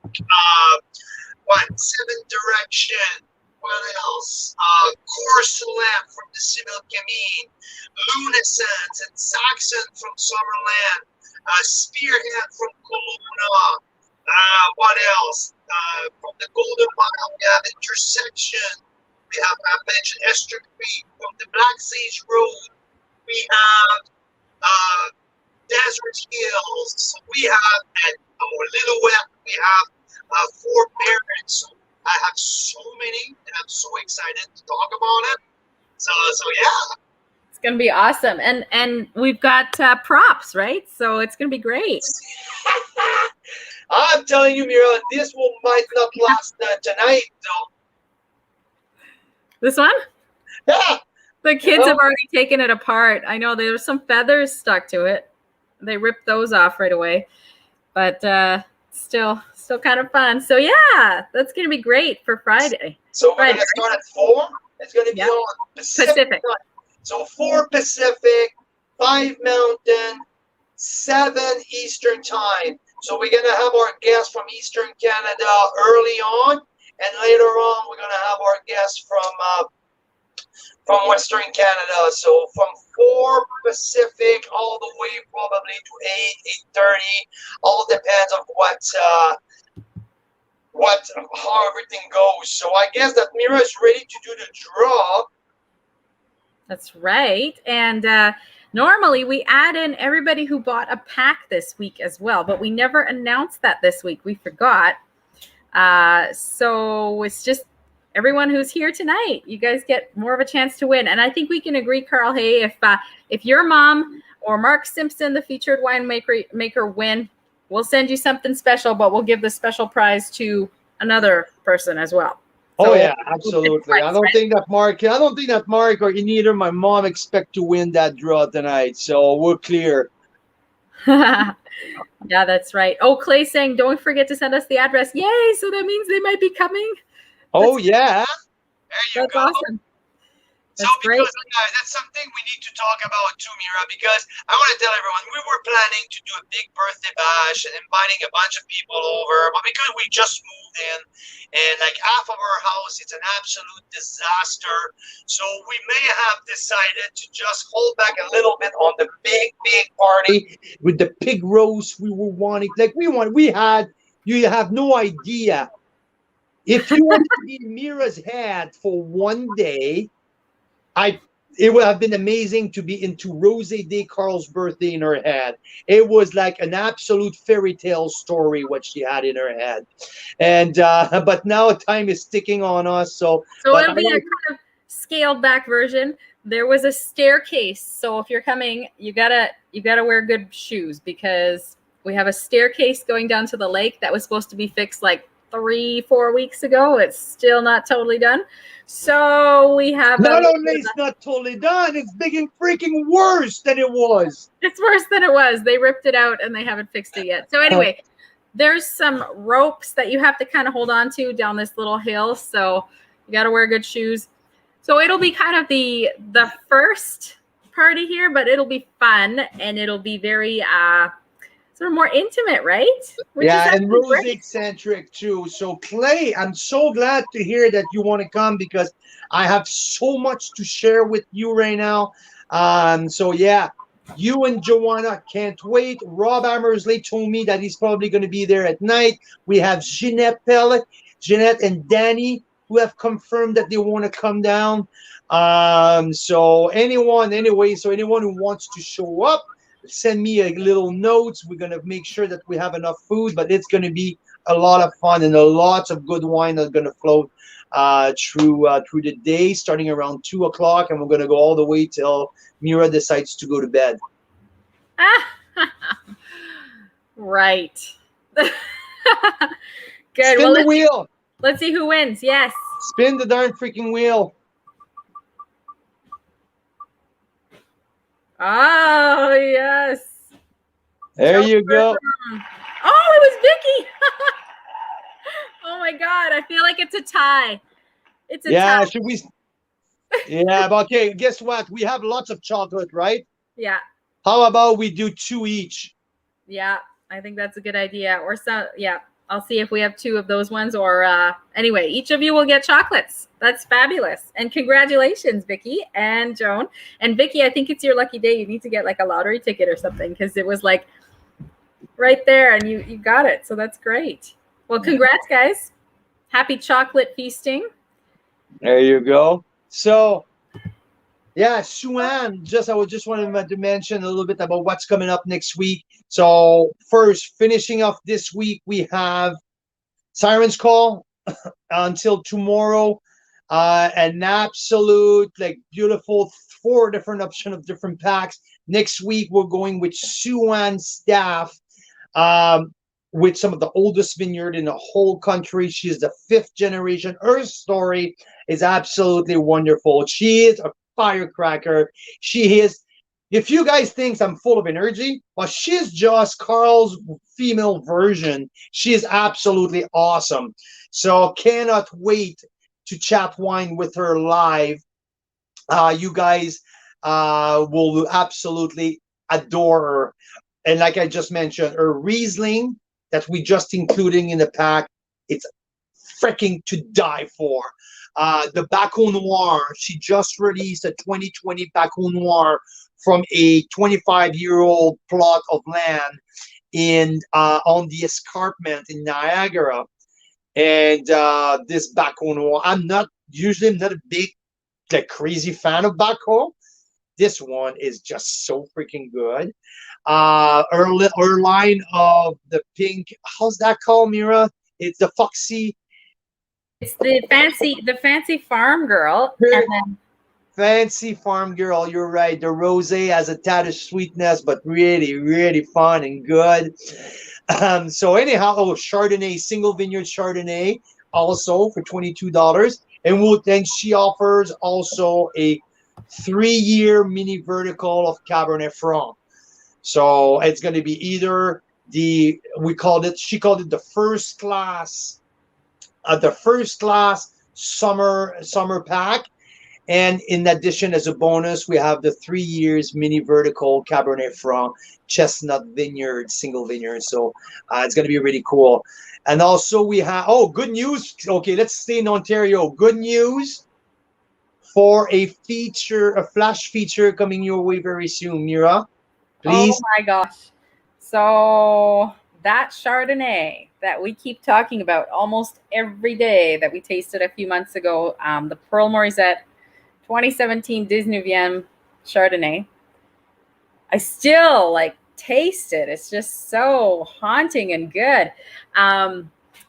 Seven Direction, what else? Corsolet from the Civil Camine, Lunescence and Saxon from Summerland, Spearhead from Kelowna, what else? From the Golden Mile, we have Intersection. We have, I mentioned Esther Creek from the Black Sage Road. We have Desert Hills. We have at Lillooet. We have Fort Barron. So I have so many, and I'm so excited to talk about it. So yeah. It's gonna be awesome, and we've got props, right? So it's gonna be great. I'm telling you, Mira, this might not last tonight, though. This one? Yeah. The kids have already taken it apart. I know there's some feathers stuck to it. They ripped those off right away, but still kind of fun. So yeah, that's gonna be great for Friday. So we're gonna start at 4. It's gonna be on Pacific time. So 4 Pacific, 5 Mountain, 7 Eastern time. So we're gonna have our guests from Eastern Canada early on, and later on we're gonna have our guests from Western Canada. So from 4 Pacific all the way probably to 8:30. All depends on how everything goes. So I guess that Mira is ready to do the draw. That's right. And normally we add in everybody who bought a pack this week as well, but we never announced that this week. We forgot. So it's just everyone who's here tonight. You guys get more of a chance to win. And I think we can agree, Carl, hey, if your mom or Mark Simpson, the featured winemaker, win, we'll send you something special, but we'll give the special prize to another person as well. Oh yeah, absolutely. I don't think that Mark or neither my mom expect to win that draw tonight. So we're clear. Yeah, that's right. Oh, Clay's saying, don't forget to send us the address. Yay! So that means they might be coming. Oh yeah, there you go. Awesome. So because that's something we need to talk about too, Mira, because I want to tell everyone we were planning to do a big birthday bash and inviting a bunch of people over, but because we just moved in and like half of our house, it's an absolute disaster. So we may have decided to just hold back a little bit on the big party with the pig roast we were wanting. Like you have no idea. If you want to be Mira's head for one day, it would have been amazing to be into Rosé Day Carl's birthday in her head. It was like an absolute fairy tale story what she had in her head, and but now time is ticking on us. So it'll be a kind of scaled back version. There was a staircase, so if you're coming, you gotta wear good shoes because we have a staircase going down to the lake that was supposed to be fixed like 3-4 weeks ago. It's still not totally done. So we have not only it's not totally done, it's big and freaking worse than it was. It's worse than it was. They ripped it out and they haven't fixed it yet. So anyway, there's some ropes that you have to kind of hold on to down this little hill. So you got to wear good shoes. So it'll be kind of the first party here, but it'll be fun and it'll be very sort of more intimate, right? Yeah, and rose-eccentric too. So Clay, I'm so glad to hear that you want to come because I have so much to share with you right now. So yeah, you and Joanna can't wait. Rob Hammersley told me that he's probably going to be there at night. We have Jeanette and Danny who have confirmed that they want to come down. So anyone who wants to show up, send me a little notes. We're going to make sure that we have enough food, but it's going to be a lot of fun and lots of good wine that's going to float through the day, starting around 2:00, and we're going to go all the way till Mira decides to go to bed. Right. Good. Spin the wheel. Let's see who wins. Yes. Spin the darn freaking wheel. Oh, yes. There you go. Oh, it was Vicky. Oh my God. I feel like it's a tie. It's a Yeah, tie. should we? Yeah, but okay, guess what? We have lots of chocolate, right? Yeah. How about we do two each? Yeah. I think that's a good idea. Or some, yeah. I'll see if we have two of those ones. Or anyway, each of you will get chocolates. That's fabulous. And congratulations, Vicky and Joan. And Vicky, I think it's your lucky day. You need to get like a lottery ticket or something because it was like right there and you got it. So that's great. Well, congrats, guys. Happy chocolate feasting. There you go. So, yeah, Suan, I just wanted to mention a little bit about what's coming up next week. So, first, finishing off this week, we have Siren's Call until tomorrow. An absolute, like, beautiful 4 different option of different packs. Next week, we're going with Suan's staff. With some of the oldest vineyard in the whole country. She is the 5th generation. Her story is absolutely wonderful. She is a firecracker. She is, if you guys think I'm full of energy, but she's just Carl's female version. She is absolutely awesome. So cannot wait to chat wine with her live. You guys will absolutely adore her. And like I just mentioned, her Riesling that we just including in the pack, it's freaking to die for. The Baco Noir, she just released a 2020 Baco Noir from a 25-year-old plot of land in on the escarpment in Niagara. And this Baco Noir, I'm not a big, like, crazy fan of Baco. This one is just so freaking good. Our line of the pink, how's that called, Mira? It's the Foxy. It's the fancy farm girl. And then Fancy farm girl, you're right. The rosé has a tad of sweetness, but really, really fun and good. So anyhow, Chardonnay, single vineyard Chardonnay, also for $22. And she offers also a 3-year mini vertical of Cabernet Franc. So it's going to be either she called it the first class summer pack. And in addition, as a bonus, we have the 3 years mini vertical Cabernet Franc Chestnut Vineyard, single vineyard. So it's going to be really cool. And also we have, good news. Okay, let's stay in Ontario. Good news for a flash feature coming your way very soon, Mira. Please. oh my gosh. So that Chardonnay that we keep talking about almost every day that we tasted a few months ago, the Pearl Morisette 2017 19 Chardonnay. I still like taste it. It's just so haunting and good.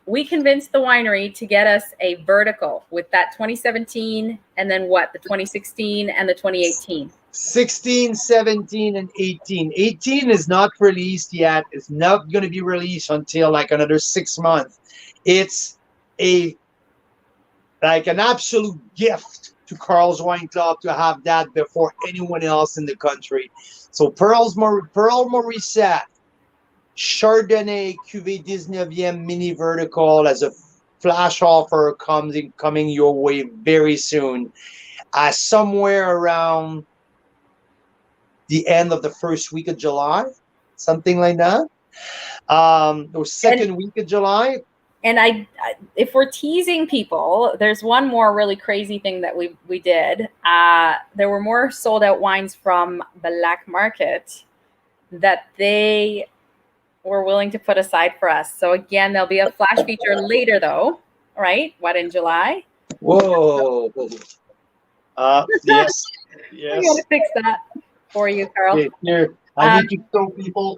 We convinced the winery to get us a vertical with that 2017 and then the 2016 and the 2018. 16, 17, and 18. 18 is not released yet. It's not going to be released until like another 6 months. It's an absolute gift to Carl's Wine Club to have that before anyone else in the country. So Pearl Morisette Chardonnay Cuvée 19 mini vertical as a flash offer coming your way very soon. Somewhere around the end of the first week of July, something like that. Or second week of July. And I if we're teasing people, there's one more really crazy thing that we did. There were more sold out wines from Black Market that they were willing to put aside for us. So again, there'll be a flash feature later, though, right? What, in July? Whoa. Yes. I'm gonna fix that for you, Carl. Okay, here, I need to show people.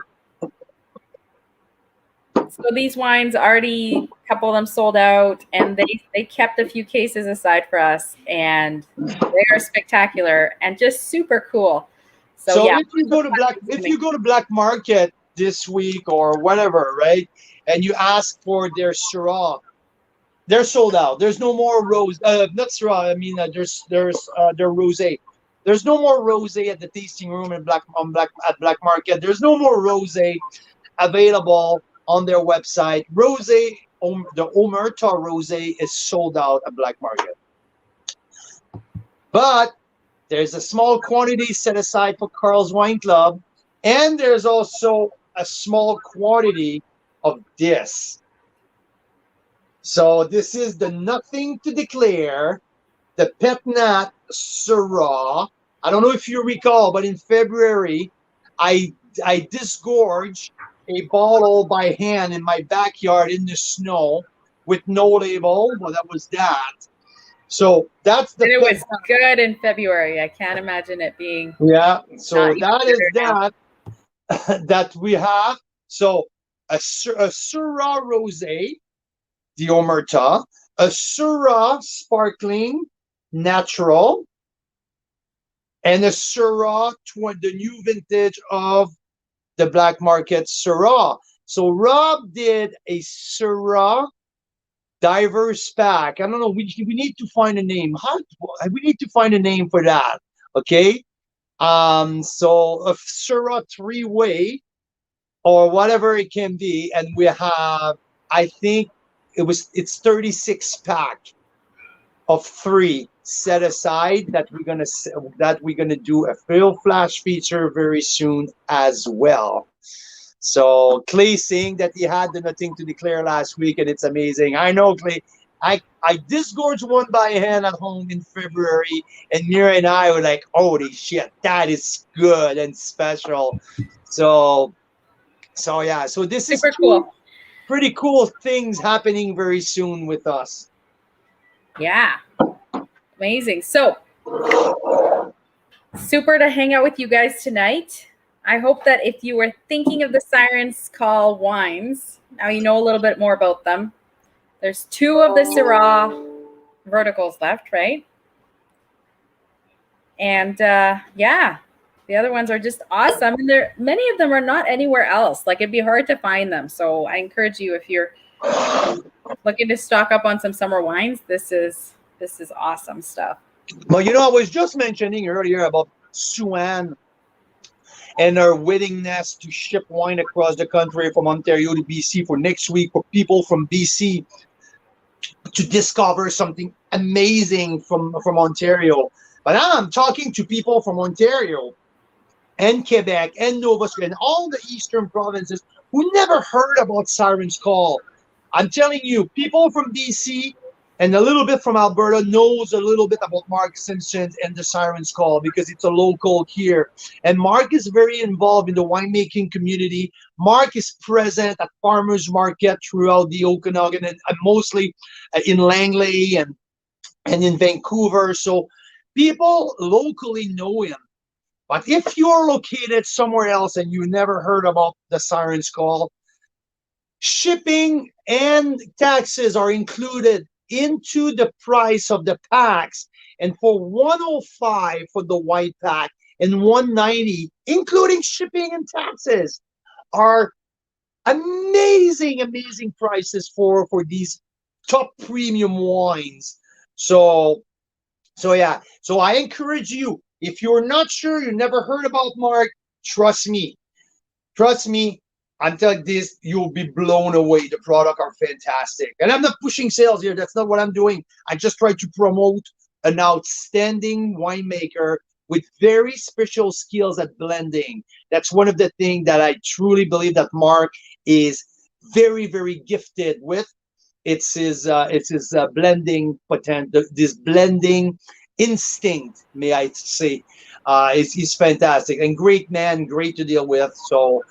So these wines already, a couple of them sold out, and they kept a few cases aside for us, and they are spectacular and just super cool. So yeah, if you go to Black Market this week or whatever, right, and you ask for their Syrah, they're sold out. There's no more rose. Not Syrah. I mean, there's their rosé. There's no more rosé at the tasting room in Black Market. There's no more rosé available on their website. The Omerta rosé is sold out at Black Market. But there's a small quantity set aside for Carl's Wine Club, and there's also a small quantity of this. So this is the Nothing to Declare, the Pet Nat Syrah. I don't know if you recall, but in February, I disgorged a bottle by hand in my backyard in the snow with no label. Well, that was that. So that's the. And it was good in February. I can't imagine it being. Yeah. So not that is now. that we have. So a Syrah Rosé, the Omerta, a Syrah Sparkling Natural, and a Syrah, the new vintage of the Black Market Syrah. So Rob did a Syrah diverse pack. I don't know. We need to find a name. We need to find a name for that. Okay. So a Syrah 3-way or whatever it can be, and we have. I think it's 36 pack of 3 set aside that we're gonna do a real flash feature very soon as well. So Clay saying that he had the Nothing to Declare last week, and it's amazing. I know, Clay. I disgorged one by hand at home in February, and Mira and I were like, "Holy shit, that is good and special." So yeah. So this Super is cool. pretty cool things happening very soon with us. Yeah. Amazing. So super to hang out with you guys tonight. I hope that if you were thinking of the Siren's Call wines, now you know a little bit more about them. There's 2 of the Syrah verticals left, right? And yeah, the other ones are just awesome. And many of them are not anywhere else. Like it'd be hard to find them. So I encourage you, if you're looking to stock up on some summer wines, this is awesome stuff. Well, I was just mentioning earlier about Suan and our willingness to ship wine across the country from Ontario to BC for next week for people from BC to discover something amazing from Ontario. But I'm talking to people from Ontario and Quebec and Nova Scotia and all the eastern provinces who never heard about Siren's Call. I'm telling you, people from BC and a little bit from Alberta knows a little bit about Mark Simpson and the Siren's Call because it's a local here. And Mark is very involved in the winemaking community. Mark is present at farmers market throughout the Okanagan and mostly in Langley and in Vancouver. So people locally know him. But if you're located somewhere else and you never heard about the Siren's Call, shipping and taxes are included into the price of the packs. And for $105 for the white pack and $190, including shipping and taxes, are amazing prices for these top premium wines. So yeah. So I encourage you, if you're not sure, you never heard about Mark, trust me. I'm telling this, you'll be blown away. The product are fantastic. And I'm not pushing sales here. That's not what I'm doing. I just try to promote an outstanding winemaker with very special skills at blending. That's one of the things that I truly believe that Mark is very, very gifted with. It's his blending potential, this blending instinct, may I say. He's fantastic and great man, great to deal with. So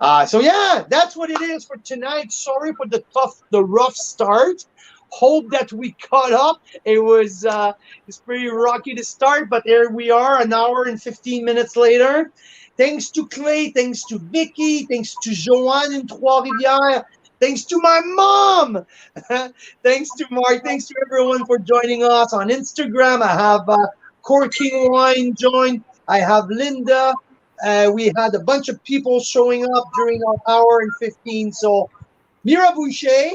yeah, that's what it is for tonight. Sorry for the rough start. Hope that we caught up. It's pretty rocky to start, but there we are, an hour and 15 minutes later. Thanks to Clay, thanks to Vicky, thanks to Joanne in Trois-Rivières, thanks to my mom, thanks to Mark, thanks to everyone for joining us on Instagram. I have Corking Wine joined. I have Linda. We had a bunch of people showing up during our hour and 15. So, Mira Boucher,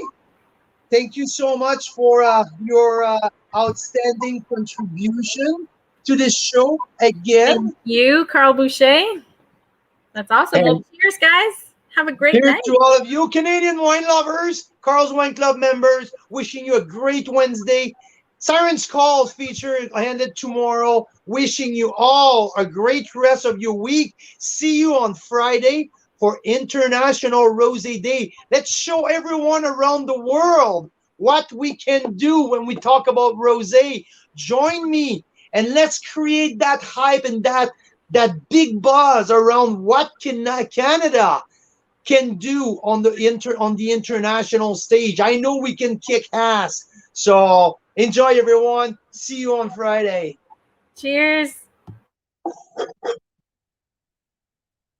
thank you so much for your outstanding contribution to this show again. Thank you, Carl Boucher. That's awesome. Well, And cheers, guys. Have a great here's night. to all of you Canadian wine lovers, Carl's Wine Club members, wishing you a great Wednesday. Siren's Call feature ended tomorrow. Wishing you all a great rest of your week. See you on Friday for International Rosé Day. Let's show everyone around the world what we can do when we talk about rosé. Join me and let's create that hype and that big buzz around what Canada can do on the international stage. I know we can kick ass. So enjoy, everyone. See you on Friday. Cheers.